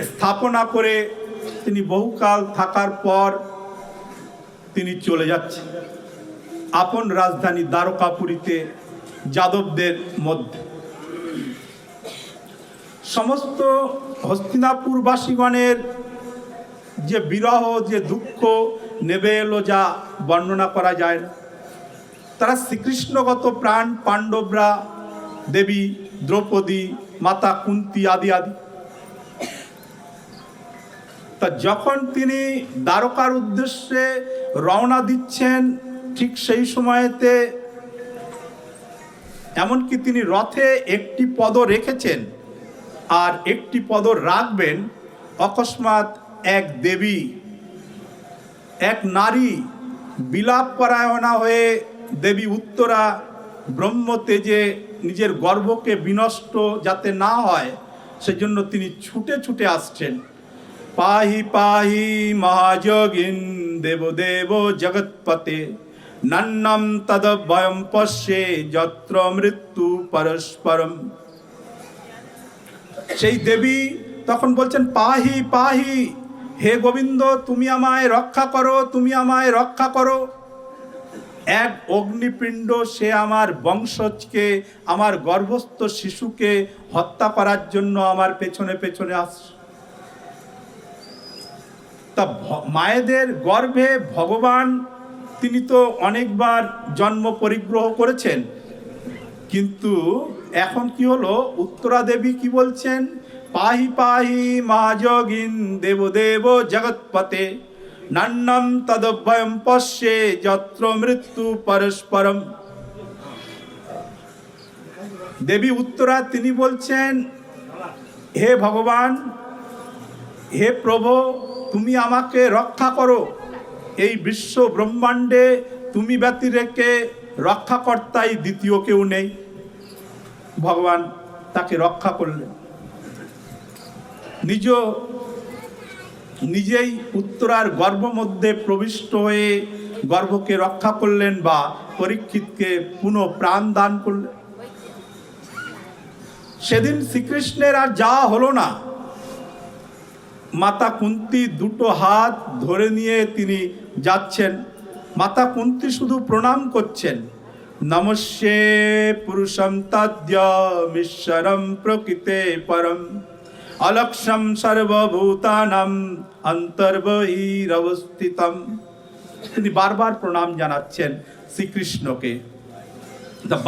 [SPEAKER 1] স্থাপনা করে তিনি বহুকাল থাকার পর তিনি চলে যাচ্ছেন আপন রাজধানী দ্বারকাপুরীতে যাদবদের মধ্যে। সমস্ত হস্তিনাপুরবাসীগণের যে বিরহ, যে দুঃখ নেমে এলো, যা বর্ণনা করা যায় না। তারা শ্রীকৃষ্ণগত প্রাণ, পাণ্ডবরা, দেবী দ্রৌপদী, মাতা কুন্তী আদি আদি। তা যখন তিনি দ্বারকার উদ্দেশ্যে রওনা দিচ্ছেন, ঠিক সেই সময়েতে এমনকি তিনি রথে একটি পদ রেখেছেন আর একটি পদ রাখবেন। অকস্মাৎ এক দেবী, এক নারী বিলাপ পরায়ণা হয়ে দেবী উত্তরা ব্রহ্ম তেজে নিজের গর্ভকে বিনষ্ট যাতে না হয় সেজন্য তিনি ছুটে ছুটে আসছেন। পাহি পাহি মহাযোগিন দেবদেব জগৎপতে নন্নম তদভয়ম পশ্যে যত্র মৃত্যু পরস্পরম। সেই দেবী তখন বলছেন পাহি পাহি, হে গোবিন্দ তুমি আমায় রক্ষা করো, তুমি আমায় রক্ষা করো। এক অগ্নিপিণ্ড সে আমার বংশজকে, আমার গর্ভস্থ শিশুকে হত্যা করার জন্য আমার পেছনে পেছনে আসছে। তা মায়েদের গর্ভে ভগবান তিনি তো অনেকবার জন্ম পরিগ্রহ করেছেন, কিন্তু এখন কি হলো, উত্তরা দেবী কি বলছেন, পাহি পাহি মহাযোগিন দেবদেব জগৎপতে নন্নম তদভয়ম পশ্যে যত্র মৃত্যু পরস্পরম। দেবী উত্তরা তিনি বলছেন, হে ভগবান, হে প্রভু, তুমি আমাকে রক্ষা করো। এই বিশ্ব ব্রহ্মাণ্ডে তুমি ব্যতিরেকে রক্ষাকর্তাই দ্বিতীয় কেউ নেই। ভগবান তাকে রক্ষা করলেন, নিজেই উত্তরার গর্ভ মধ্যে প্রবিষ্ট হয়ে গর্ভকে রক্ষা করলেন বা পরীক্ষিতকে পুনঃ প্রাণ দান করলেন। সেদিন শ্রীকৃষ্ণের আর যাওয়া হলো না। মাতা কুন্তী দুটো হাত ধরে নিয়ে তিনি যাচ্ছেন। মাতা কুন্তী শুধু প্রণাম করছেন, নমস্যে পুরুষম তদ্যমীশ্বরম প্রকৃতে পরম অলক্ষ্যম সর্বভূতানাম অন্তর্বহিরবস্থিতম। তিনি বারবার প্রণাম জানাচ্ছেন শ্রীকৃষ্ণকে।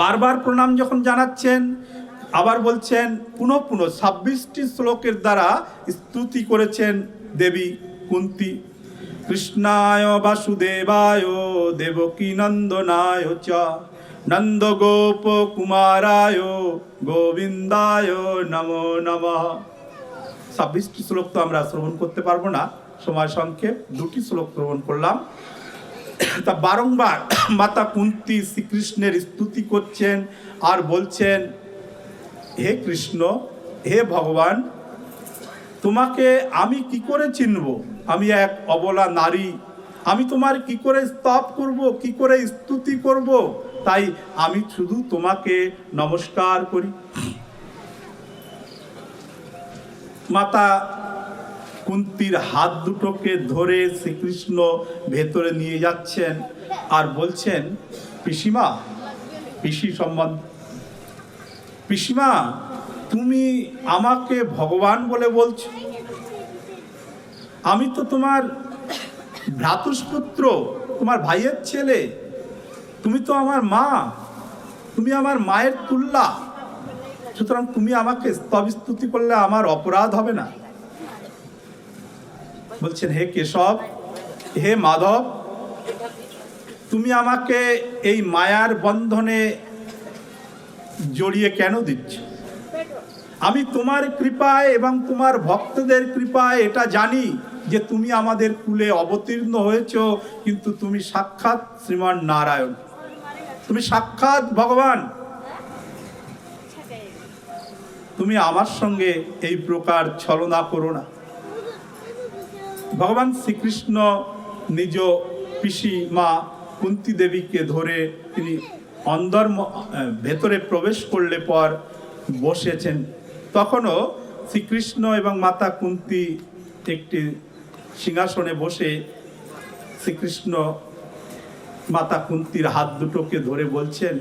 [SPEAKER 1] বারবার প্রণাম যখন জানাচ্ছেন, আবার বলছেন পুনঃ পুনঃ 26টি শ্লোকের দ্বারা স্তুতি করেছেন দেবী কুন্তী। কৃষ্ণায় বাসুদেবায় দেবকী নন্দনায় চ নন্দ গোপ কুমারায় গোবিন্দায় নমো নমঃ। 26টি শ্লোক তো আমরা শ্রবণ করতে পারবো না, সময় সংক্ষেপ, 2টি শ্লোক শ্রবণ করলাম। তা বারংবার মাতা কুন্তী শ্রীকৃষ্ণের স্তুতি করছেন আর বলছেন, হে কৃষ্ণ, হে ভগবান, তোমাকে আমি কি করে চিনব? আমি এক অবলা নারী, আমি তোমার কি করে স্তব করব, কি করে স্তুতি করব? তাই আমি শুধু তোমাকে নমস্কার করি। মাতা কুন্তীর হাত দুটোকে ধরে শ্রীকৃষ্ণ ভেতরে নিয়ে যাচ্ছেন আর বলছেন, পিসিমা, পিসি সম্বন্ধ, পিসিমা তুমি আমাকে ভগবান বলে বলছো? আমি তো তোমার ভ্রাতুষ্পুত্র, তোমার ভাইয়ের ছেলে, তুমি তো আমার মা, তুমি আমার মায়ের তুল্যা, সুতরাং তুমি আমাকে স্তব স্তুতি করলে আমার অপরাধ হবে না? বলছেন, হে কেশব, হে মাধব, তুমি আমাকে এই মায়ার বন্ধনে জড়িয়ে কেন দিচ্ছ? আমি তোমার কৃপায় এবং তোমার ভক্তদের কৃপায় এটা জানি যে তুমি আমাদের কুলে অবতীর্ণ হয়েছ, কিন্তু তুমি সাক্ষাৎ শ্রীমান নারায়ণ, তুমি সাক্ষাৎ ভগবান। তুমি আমার সঙ্গে এই প্রকার ছলনা করো না। ভগবান শ্রীকৃষ্ণ নিজ পিসি মা কুন্তী দেবীকে ধরে তিনি ভেতরে প্রবেশ করলে পর বসেছেন। তখনও শ্রীকৃষ্ণ এবং মাতা কুন্তী একটি সিংহাসনে বসে শ্রীকৃষ্ণ মাতা কুন্তীর হাত দুটোকে ধরে বলছেন,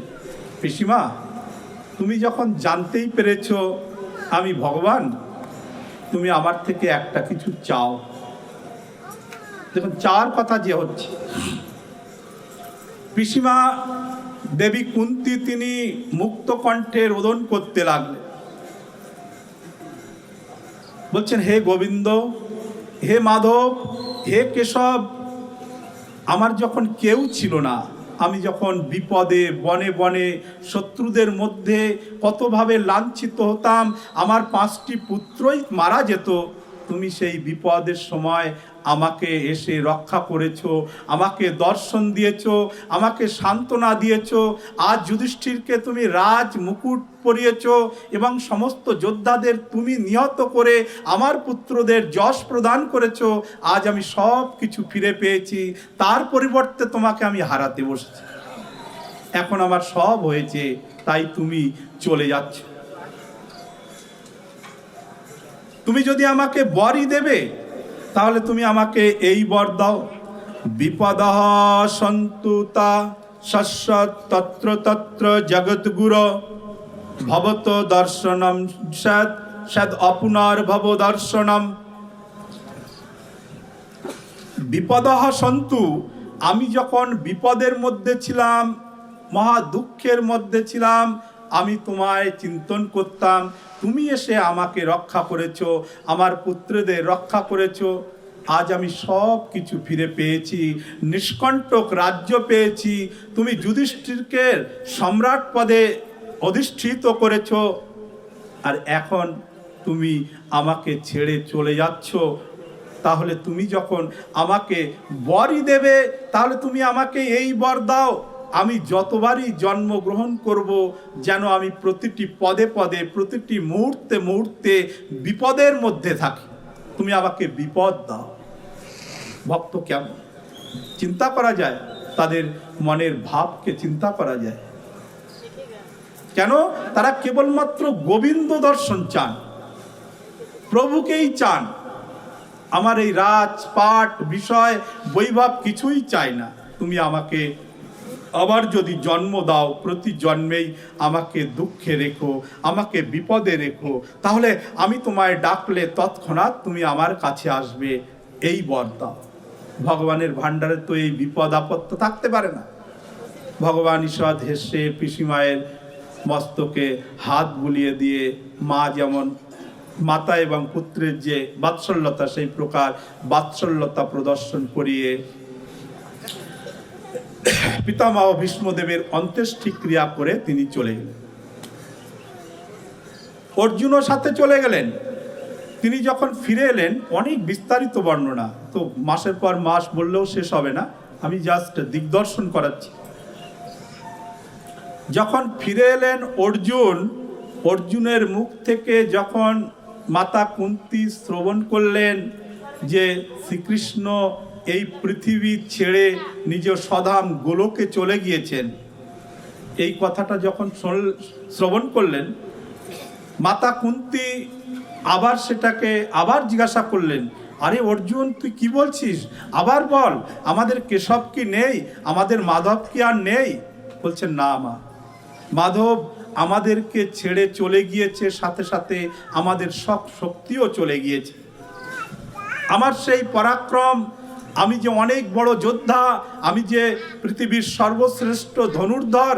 [SPEAKER 1] পিসিমা, তুমি যখন জানতেই পেরেছ আমি ভগবান, তুমি আমার থেকে একটা কিছু চাও। দেখুন, চাওয়ার কথা যে হচ্ছে, পিসিমা দেবী কুন্তী তিনি মুক্ত কণ্ঠে রোদন করতে লাগলেন, বলছেন, হে গোবিন্দ, হে মাধব, হে কেশব, আমার যখন কেউ ছিল না, আমি যখন বিপদে বনে বনে শত্রুদের মধ্যে কতভাবে লাঞ্ছিত হতাম, আমার 5টি পুত্রই মারা যেত, তুমি সেই বিপদের সময় আমাকে এসে রক্ষা করেছো, আমাকে দর্শন দিয়েছো, আমাকে সান্ত্বনা দিয়েছো। আজ যুধিষ্ঠিরকে তুমি রাজ মুকুট পরিয়েছো এবং সমস্ত যোদ্ধাদের তুমি নিহত করে আমার পুত্রদের যশ প্রদান করেছো। আজ আমি সব কিছু ফিরে পেয়েছি, তার পরিবর্তে তোমাকে আমি হারাতে বসেছি। এখন আমার সব হয়েছে, তাই তুমি চলে যাচ্ছ। তুমি যদি আমাকে বরই দেবে, তাহলে তুমি আমাকে এই বর দাও, বিপদঃ সন্তুতা শস্যৎ তত্র তত্র জগদ্গুরো ভবত দর্শনম সৎ সদ অপুনর্ভব দর্শনম। বিপদঃ সন্তু, আমি যখন বিপদের মধ্যে ছিলাম, মহা দুঃখের মধ্যে ছিলাম, আমি তোমায় চিন্তন করতাম, তুমি এসে আমাকে রক্ষা করেছো, আমার পুত্রদের রক্ষা করেছো। আজ আমি সব কিছু ফিরে পেয়েছি, নিষ্কণ্টক রাজ্য পেয়েছি, তুমি যুধিষ্ঠিরকে সম্রাট পদে অধিষ্ঠিত করেছো, আর এখন তুমি আমাকে ছেড়ে চলে যাচ্ছ। তাহলে তুমি যখন আমাকে বরই দেবে, তাহলে তুমি আমাকে এই বর দাও, আমি যতবারই জন্মগ্রহণ করব, যেন আমি প্রতিটি পদে পদে প্রতিটি মুহূর্তে মুহূর্তে বিপদের মধ্যে থাকি। তুমি আমাকে বিপদ দাও। ভক্ত কেমন চিন্তা করা যায়, তাদের মনের ভাবকে চিন্তা করা যায়। কেন? তারা কেবলমাত্র গোবিন্দ দর্শন চান, প্রভুকেই চান। আমার এই রাজপাট বিষয় বৈভব কিছুই চাই না। তুমি আমাকে আবার যদি জন্ম দাও, প্রতি জন্মেই আমাকে দুঃখে রেখো, আমাকে বিপদে রেখো, তাহলে আমি তোমায় ডাকলে তৎক্ষণাৎ তুমি আমার কাছে আসবে, এই বর দাও। ভগবানের ভাণ্ডারে তো এই বিপদ আপদ থাকতে পারে না। ভগবান ঈষৎ হেসে পিসিমায়ের মস্তকে হাত বুলিয়ে দিয়ে, মা যেমন মাতা এবং পুত্রের যে বাৎসল্যতা, সেই প্রকার বাৎসল্যতা প্রদর্শন করিয়ে পিতামহ ভীষ্মদেবের অন্ত্যেষ্টি ক্রিয়া করে তিনি চলে গেলেন। অর্জুনও সাথে চলে গেলেন। তিনি যখন ফিরে এলেন, অনেক বিস্তারিত বর্ণনা, তো মাসের পর মাস বললেও শেষ হবে না, আমি জাস্ট দিগদর্শন করাচ্ছি। যখন ফিরে এলেন অর্জুন, অর্জুনের মুখ থেকে যখন মাতা কুন্তী শ্রবণ করলেন যে শ্রীকৃষ্ণ এই পৃথিবী ছেড়ে নিজ স্বধাম গোলকে চলে গিয়েছেন, এই কথাটা যখন শ্রবণ করলেন, মাতা কুন্তী আবার সেটাকে আবার জিজ্ঞাসা করলেন, আরে অর্জুন, তুই কি বলছিস? আবার বল, আমাদের কেশব কি নেই? আমাদের মাধব কি আর নেই? বলছেন, না মা, মাধব আমাদেরকে ছেড়ে চলে গিয়েছে, সাথে সাথে আমাদের সব শক্তিও চলে গিয়েছে। আমার সেই পরাক্রম, আমি যে অনেক বড় যোদ্ধা, আমি যে পৃথিবীর সর্বশ্রেষ্ঠ ধনুর্ধর,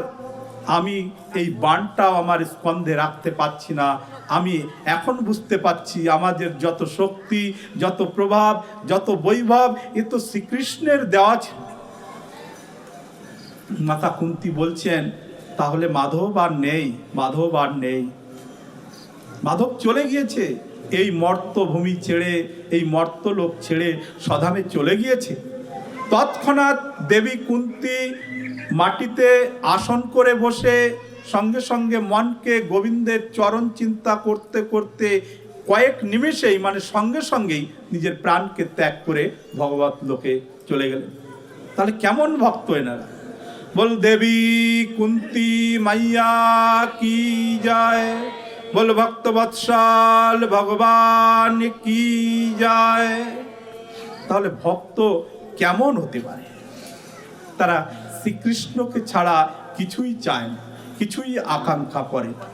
[SPEAKER 1] আমি এই বাণটাও আমার স্কন্ধে রাখতে পারছি না। আমি এখন বুঝতে পারছি আমাদের যত শক্তি, যত প্রভাব, যত বৈভব, এ তো শ্রীকৃষ্ণের দেওয়া ছিল। মাতা কুন্তী বলছেন, তাহলে মাধব আর নেই, মাধব আর নেই, মাধব চলে গিয়েছে, এই মর্তভূমি ছেড়ে, এই মর্তলোক ছেড়ে স্বধামে চলে গিয়েছে। তৎক্ষণাৎ দেবী কুন্তী মাটিতে আসন করে বসে সঙ্গে সঙ্গে মনকে গোবিন্দের চরণ চিন্তা করতে করতে কয়েক নিমেষেই, মানে সঙ্গে সঙ্গেই নিজের প্রাণকে ত্যাগ করে ভগবত লোকে চলে গেলেন। তাহলে কেমন ভক্ত এনারা? বল দেবী কুন্তী মাইয়া কি যায়, বল ভক্ত বৎসল ভগবান কি যায়। তাহলে ভক্ত কেমন হতে পারে? তারা শ্রীকৃষ্ণকে ছাড়া কিছুই চায় না, কিছুই আকাঙ্ক্ষা করে না।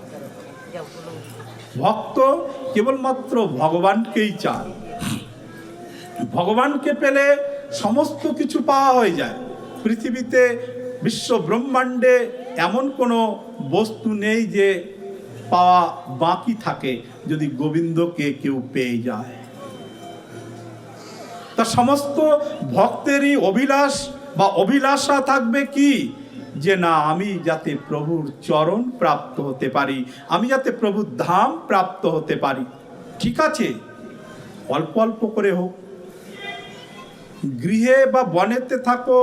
[SPEAKER 1] ভক্ত কেবলমাত্র ভগবানকেই চায়। ভগবানকে পেলে সমস্ত কিছু পাওয়া হয়ে যায়। পৃথিবীতে, বিশ্ব ব্রহ্মাণ্ডে এমন কোনো বস্তু নেই যে পাওয়া বাকি থাকে যদি গোবিন্দকে কেউ পেয়ে যায়। তা সমস্ত ভক্তেরই অভিলাষ বা অভিলাষা থাকবে কি, যে না, আমি যাতে প্রভুর চরণ প্রাপ্ত হতে পারি, আমি যাতে প্রভুর ধাম প্রাপ্ত হতে পারি। ঠিক আছে, অল্প অল্প করে হোক। গৃহে বা বনেতে থাকো,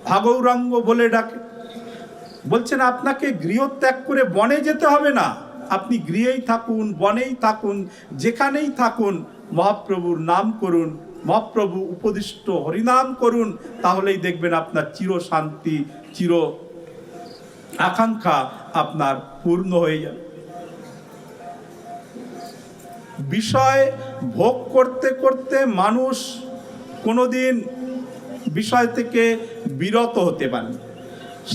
[SPEAKER 1] হাগৌরাঙ্গ বলে ডাকে। বলছেন আপনাকে গৃহ ত্যাগ করে বনে যেতে হবে না, আপনি গৃহেই থাকুন, বনেই থাকুন, যেখানেই থাকুন, মহাপ্রভুর নাম করুন, মহাপ্রভু উপদিষ্ট হরিনাম করুন, তাহলেই দেখবেন আপনার চির শান্তি, চির আকাঙ্ক্ষা আপনার পূর্ণ হয়ে যাবে। বিষয় ভোগ করতে করতে মানুষ কোনোদিন বিষয় থেকে বিরত হতে পারে।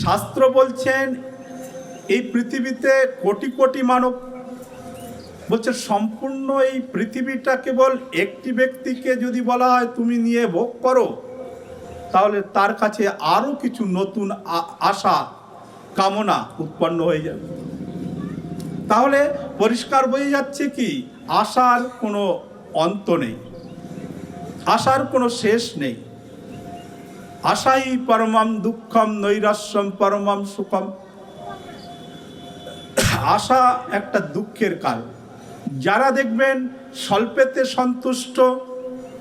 [SPEAKER 1] শাস্ত্র বলছেন এই পৃথিবীতে কোটি কোটি মানব, বলছে সম্পূর্ণ এই পৃথিবীটা কেবল একটি ব্যক্তিকে যদি বলা হয় তুমি নিয়ে ভোগ করো, তাহলে তার কাছে আরো কিছু নতুন আশা কামনা উৎপন্ন হয়ে যাবে। তাহলে পরিষ্কার বোঝা যাচ্ছে কি আশার কোনো অন্ত নেই, আশার কোনো শেষ নেই। আশাই পরমম দুঃখম নৈরাশ্যম পরমম সুখম। আশা একটা দুঃখের কারণ। যারা দেখবেন স্বল্পেতে সন্তুষ্ট,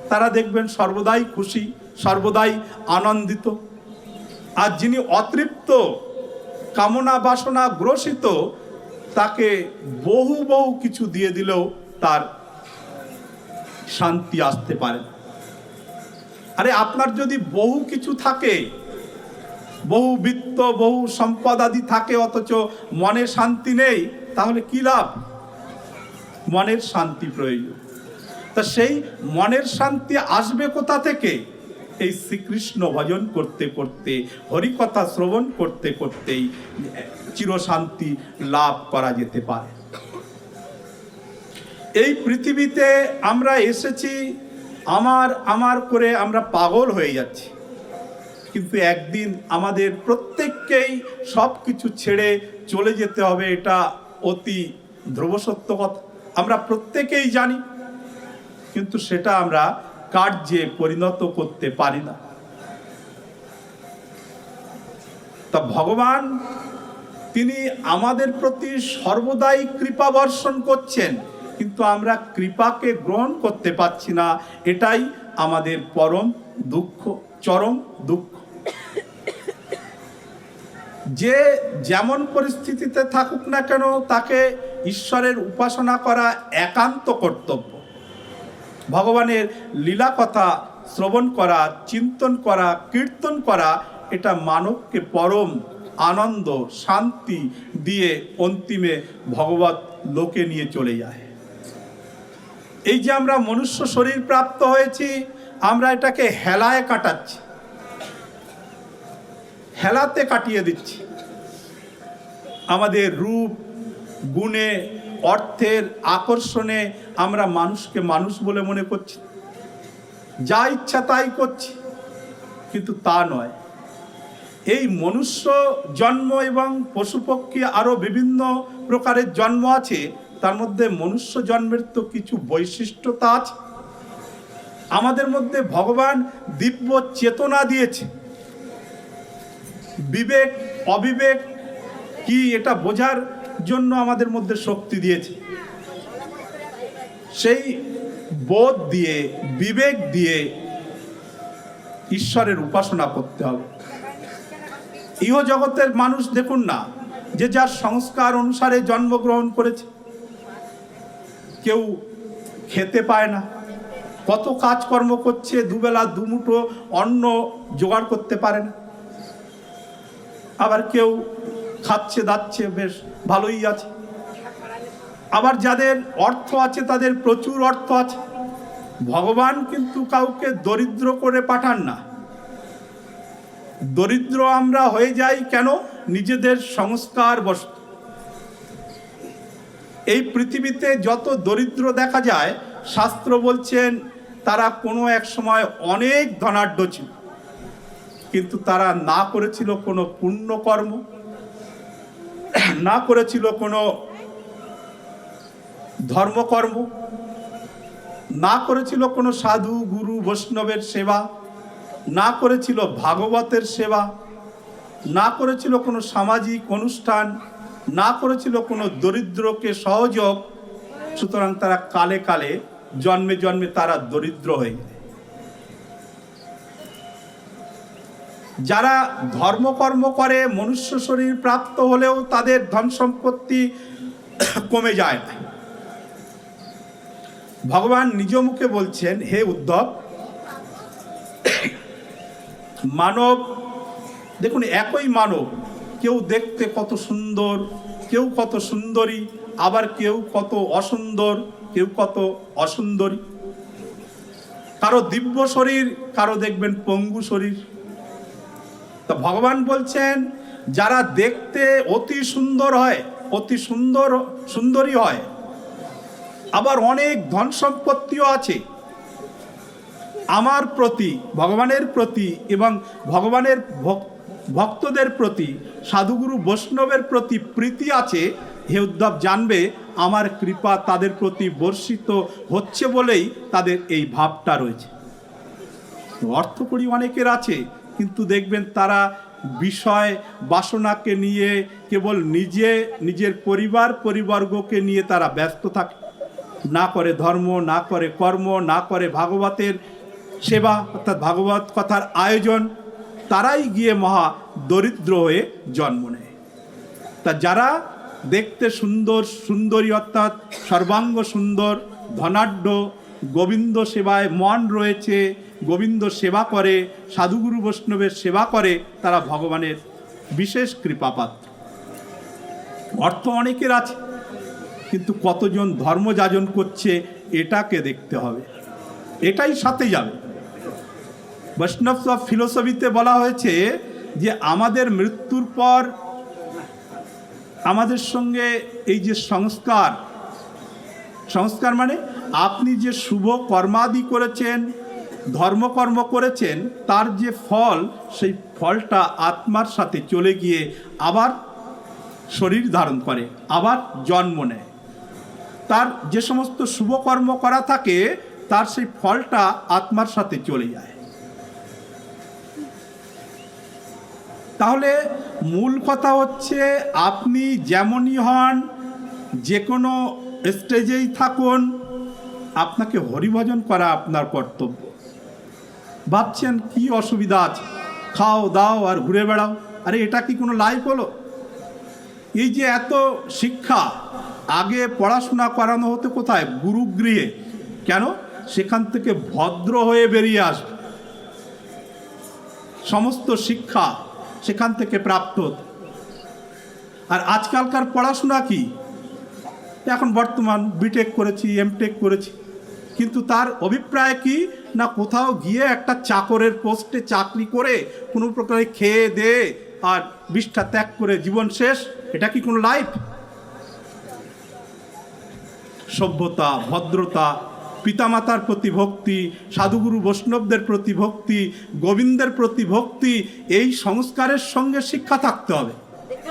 [SPEAKER 1] তারা দেখবেন সর্বদাই খুশি, সর্বদাই আনন্দিত। আর যিনি অতৃপ্ত, কামনা বাসনা গ্রসিত, তাকে বহু বহু কিছু দিয়ে দিলেও তার শান্তি আসতে পারে না। আরে আপনার যদি বহু কিছু থাকে, বহু বিত্ত, বহু সম্পদ আদি থাকে, অথচ মনে শান্তি নেই, তাহলে কি লাভ? মনের শান্তি প্রয়োজন। তা সেই মনের শান্তি আসবে কোথা থেকে? এই শ্রীকৃষ্ণ ভজন করতে করতে, হরিকথা শ্রবণ করতে করতেই চিরশান্তি লাভ করা যেতে পারে। এই পৃথিবীতে আমরা এসেছি আমার আমার করে আমরা পাগল হয়ে যাচ্ছি, কিন্তু একদিন আমাদের প্রত্যেককেই সব কিছু ছেড়ে চলে যেতে হবে, এটা অতি ধ্রুবসত্য কথা, আমরা প্রত্যেকেই জানি, কিন্তু সেটা আমরা কার্যে পরিণত করতে পারি না। তা ভগবান তিনি আমাদের প্রতি সর্বদাই কৃপা বর্ষণ করছেন, কিন্তু আমরা কৃপাকে গ্রহণ করতে পারছি না, এটাই আমাদের পরম দুঃখ, চরম দুঃখ। যে যেমন পরিস্থিতিতে থাকুক না কেন, তাকে ঈশ্বরের উপাসনা করা একান্ত কর্তব্য। ভগবানের লীলা কথা শ্রবণ করা, চিন্তন করা, কীর্তন করা, এটা মানবকে পরম আনন্দ, শান্তি দিয়ে অন্তিমে ভগবত লোকে নিয়ে চলে যায়। এই যে আমরা মনুষ্য শরীর প্রাপ্ত হয়েছি, আমরা এটাকে হেলায় কাটাচ্ছি, হেলাতে কাটিয়ে দিচ্ছি। আমাদের রূপ, গুণে, অর্থের আকর্ষণে আমরা মানুষকে মানুষ বলে মনে করছি, যা ইচ্ছা তাই করছি, কিন্তু তা নয়। এই মনুষ্য জন্ম এবং পশুপক্ষী আরও বিভিন্ন প্রকারের জন্ম আছে, তার মধ্যে মনুষ্য জন্মের তো কিছু বৈশিষ্ট্যতা আছে। আমাদের মধ্যে ভগবান দিব্য চেতনা দিয়েছে, বিবেক অবিবেক কি এটা বোঝার জন্য আমাদের মধ্যে শক্তি দিয়েছে। সেই বোধ দিয়ে, বিবেক দিয়ে ঈশ্বরের উপাসনা করতে হবে। ইহ জগতের মানুষ দেখুন না, যে যার সংস্কার অনুসারে জন্মগ্রহণ করেছে, কেউ খেতে পায় না, কত কাজকর্ম করছে, দুবেলা দুমুঠো অন্ন জোগাড় করতে পারে না। আবার কেউ খাচ্ছে দাচ্ছে, বেশ ভালোই আছে। আবার যাদের অর্থ আছে, তাদের প্রচুর অর্থ আছে। ভগবান কিন্তু কাউকে দরিদ্র করে পাঠান না। দরিদ্র আমরা হয়ে যাই কেন? নিজেদের সংস্কার বশত। এই পৃথিবীতে যত দরিদ্র দেখা যায়, শাস্ত্র বলছেন তারা কোনো এক সময় অনেক ধনাঢ্য ছিল, কিন্তু তারা না করেছিল কোনো পুণ্যকর্ম, না করেছিল কোনো ধর্মকর্ম, না করেছিল কোনো সাধু গুরু বৈষ্ণবের সেবা, না করেছিল ভাগবতের সেবা, না করেছিল কোনো সামাজিক অনুষ্ঠান, না করেছিল কোনো দরিদ্রকে সহযোগ। সুতরাং তারা কালে কালে জন্মে জন্মে তারা দরিদ্র হয়ে যায়। যারা ধর্মকর্ম করে মনুষ্য শরীর প্রাপ্ত হলেও তাদের ধন সম্পত্তি কমে যায় না। ভগবান নিজ মুখে বলছেন, হে উদ্ধব, মানব, দেখুন একই মানব, কেউ দেখতে কত সুন্দর, কেউ কত সুন্দরী, আবার কেউ কত অসুন্দর, কেউ কত অসুন্দরী। কারো দিব্য শরীর, কারো দেখবেন পঙ্গু শরীর। তো ভগবান বলছেন যারা দেখতে অতি সুন্দর হয়, অতি সুন্দরী হয়, আবার অনেক ধন সম্পত্তিও আছে, আমার প্রতি, ভগবানের প্রতি এবং ভগবানের ভক্তদের প্রতি, সাধুগুরু বৈষ্ণবের প্রতি প্রীতি আছে, হে উদ্ধব জানবে আমার কৃপা তাদের প্রতি বর্ষিত হচ্ছে বলেই তাদের এই ভাবটা রয়েছে। অর্থকড়ি অনেকের আছে, কিন্তু দেখবেন তারা বিষয় বাসনাকে নিয়ে কেবল নিজের পরিবর্গকে নিয়ে তারা ব্যস্ত থাকে, না করে ধর্ম, না করে কর্ম, না করে ভাগবতের সেবা অর্থাৎ ভাগবত কথার আয়োজন। তারাই গিয়ে মহা দরিদ্র হয়ে জন্ম নেয়। তা যারা দেখতে সুন্দর, সুন্দরী অর্থাৎ সর্বাঙ্গ সুন্দর, ধনাঢ্য, গোবিন্দ সেবায় মন রয়েছে, গোবিন্দ সেবা করে, সাধুগুরু বৈষ্ণবের সেবা করে, তারা ভগবানের বিশেষ কৃপাপাত্র। অর্থ অনেকের আছে, কিন্তু কতজন ধর্মযাজন করছে এটাকে দেখতে হবে, এটাই সাথে যাবে। বৈষ্ণব ফিলোসফিতে বলা হয়েছে যে আমাদের মৃত্যুর পর আমাদের সঙ্গে এই যে সংস্কার মানে আপনি যে শুভ কর্মাদি করেছেন, ধর্মকর্ম করেছেন, তার যে ফল, সেই ফলটা আত্মার সাথে চলে গিয়ে আবার শরীর ধারণ করে, আবার জন্ম নেয়। তার যে সমস্ত শুভকর্ম করা থাকে তার সেই ফলটা আত্মার সাথে চলে যায়। তাহলে মূল কথা হচ্ছে আপনি যেমনই হন, যে কোনো স্টেজেই থাকুন, আপনাকে হরিভজন করা আপনার কর্তব্য। ভাবছেন কি অসুবিধা আছে, খাও দাও আর ঘুরে বেড়াও, আরে এটা কি কোনো লাইফ হলো? এই যে এত শিক্ষা, আগে পড়াশোনা করানো হতো কোথায়? গুরুগৃহে। কেন? সেখান থেকে ভদ্র হয়ে বেরিয়ে আসবে, সমস্ত শিক্ষা সেখান থেকে প্রাপ্ত হতো। আর আজকালকার পড়াশোনা কি? এখন বর্তমান বিটেক করেছি, এমটেক করেছি, কিন্তু তার অভিপ্রায় কি না কোথাও গিয়ে একটা চাকরের পোস্টে চাকরি করে কোনো প্রকারে খেয়ে দে আর বিষ্ঠা ত্যাগ করে জীবন শেষ। এটা কি কোনো লাইফ? সভ্যতা, ভদ্রতা, পিতামাতার প্রতি ভক্তি, সাধুগুরু বৈষ্ণবদের প্রতি ভক্তি, গোবিন্দের প্রতি ভক্তি, এই সংস্কারের সঙ্গে শিক্ষা থাকতে হবে।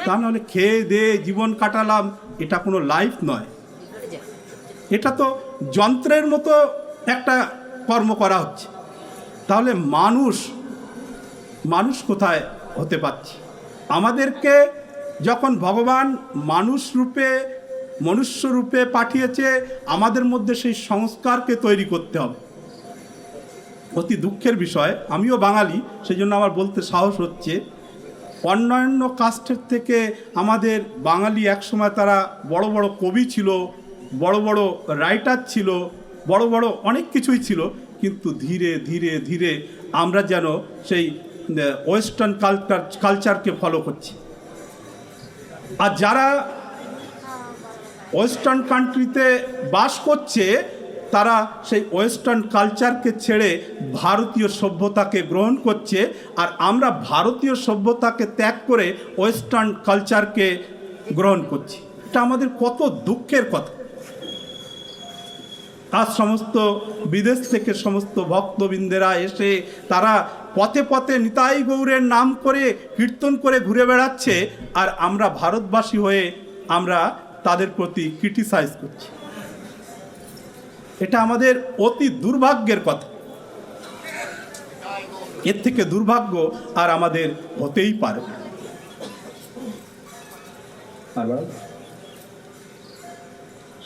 [SPEAKER 1] তা নাহলে খেয়ে দে জীবন কাটালাম, এটা কোনো লাইফ নয়। এটা তো যন্ত্রের মতো একটা কর্ম করা হচ্ছে। তাহলে মানুষ কোথায় হতে পারছে? আমাদেরকে যখন ভগবান মনুষ্য রূপে পাঠিয়েছে, আমাদের মধ্যে সেই সংস্কারকে তৈরি করতে হবে। অতি দুঃখের বিষয়, আমিও বাঙালি, সেই জন্য আমার বলতে সাহস হচ্ছে, অন্যান্য কাস্টের থেকে আমাদের বাঙালি একসময় তারা বড় বড় কবি ছিল, বড় বড় রাইটার ছিল, বড় বড় অনেক কিছুই ছিল, কিন্তু ধীরে ধীরে ধীরে আমরা যেন সেই ওয়েস্টার্ন কালচারকে ফলো করছি। আর যারা ওয়েস্টার্ন কান্ট্রিতে বাস করছে তারা সেই ওয়েস্টার্ন কালচারকে ছেড়ে ভারতীয় সভ্যতাকে গ্রহণ করছে, আর আমরা ভারতীয় সভ্যতাকে ত্যাগ করে ওয়েস্টার্ন কালচারকে গ্রহণ করছি। এটা আমাদের কত দুঃখের কথা। আজ সমস্ত বিদেশ থেকে সমস্ত ভক্তবৃন্দেরা এসে তারা পথে পথে নিতাই গৌরের নাম করে কীর্তন করে ঘুরে বেড়াচ্ছে, আর আমরা ভারতবাসী হয়ে আমরা তাদের প্রতি ক্রিটিসাইজ করছি। এটা আমাদের অতি দুর্ভাগ্যের কথা। এর থেকে দুর্ভাগ্য আর আমাদের হতেই পারে না।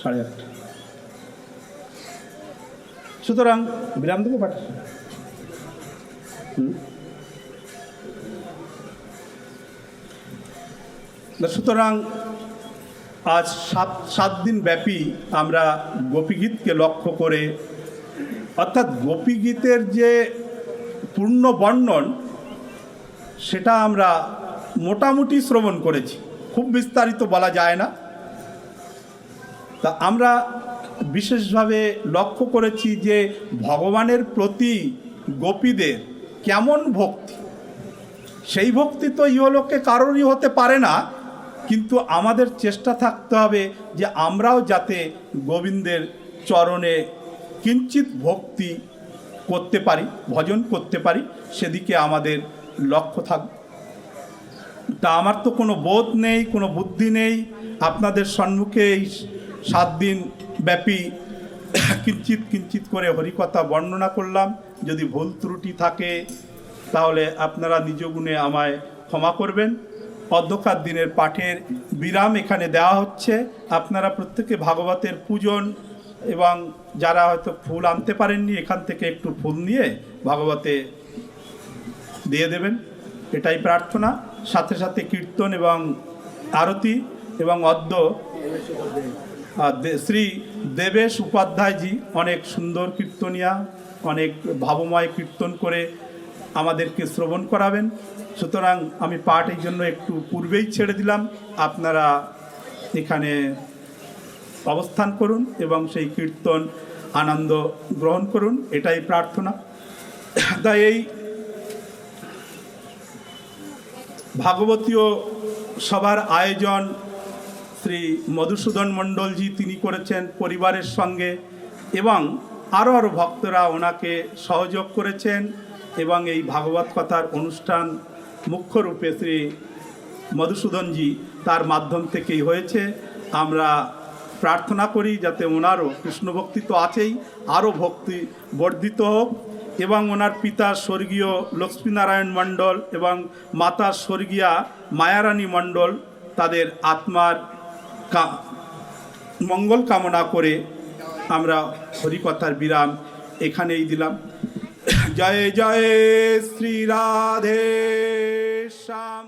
[SPEAKER 1] সাড়ে 8টা। সুতরাং বিরাম দেবো পাঠ সুতরাং আজ সাত দিন ব্যাপী আমরা গোপীগীতকে লক্ষ্য করে, অর্থাৎ গোপীগীতের যে পূর্ণ বর্ণন সেটা আমরা মোটামুটি শ্রবণ করেছি, খুব বিস্তারিত বলা যায় না। তা আমরা বিশেষভাবে লক্ষ্য করেছি যে ভগবানের প্রতি গোপীদের কেমন ভক্তি। সেই ভক্তি তো ইহলোকে কারোরই হতে পারে না, কিন্তু আমাদের চেষ্টা থাকতে হবে যে আমরাও যাতে গোবিন্দের চরণে কিঞ্চিৎ ভক্তি করতে পারি, ভজন করতে পারি, সেদিকে আমাদের লক্ষ্য থাকবে। তা আমার তো কোনো বোধ নেই, কোনো বুদ্ধি নেই, আপনাদের সম্মুখে এই 7 দিন ব্যাপী কিঞ্চিৎ করে হরিকথা বর্ণনা করলাম। যদি ভুল ত্রুটি থাকে তাহলে আপনারা নিজ গুণে আমায় ক্ষমা করবেন। অধ্যকার দিনের পাঠের বিরাম এখানে দেওয়া হচ্ছে। আপনারা প্রত্যেকে ভাগবতের পূজন এবং যারা হয়তো ফুল আনতে পারেননি এখান থেকে একটু ফুল নিয়ে ভাগবতে দিয়ে দেবেন, এটাই প্রার্থনা। সাথে সাথে কীর্তন এবং আরতি এবং অদ্য শ্রী দেবেশ উপাধ্যায়জি অনেক সুন্দর কীর্তনিয়া, অনেক ভাবময় কীর্তন করে আমাদেরকে শ্রবণ করাবেন। সুতরাং আমি পাঠ এই জন্য একটু পূর্বেই ছেড়ে দিলাম, আপনারা এখানে অবস্থান করুন এবং সেই কীর্তন আনন্দ গ্রহণ করুন, এটাই প্রার্থনা। তাই এই ভাগবতীয় সভার আয়োজন শ্রী মধুসূদন মণ্ডলজি তিনি করেছেন পরিবারের সঙ্গে, এবং আরও ভক্তরা ওনাকে সহযোগ করেছেন, এবং এই ভাগবত কথার অনুষ্ঠান মুখ্য রূপে শ্রী মধুসূদনজি তার মাধ্যম থেকেই হয়েছে। আমরা প্রার্থনা করি যাতে ওনারও কৃষ্ণভক্তি তো আছেই, আরও ভক্তি বর্ধিত হোক, এবং ওনার পিতা স্বর্গীয় লক্ষ্মীনারায়ণ মণ্ডল এবং মাতা স্বর্গীয়া মায়ারানী মণ্ডল তাদের আত্মার মঙ্গল কামনা করে আমরা হরিকথার বিরাম এখানেই দিলাম। জয় জয় শ্রী রাধে শ্যাম।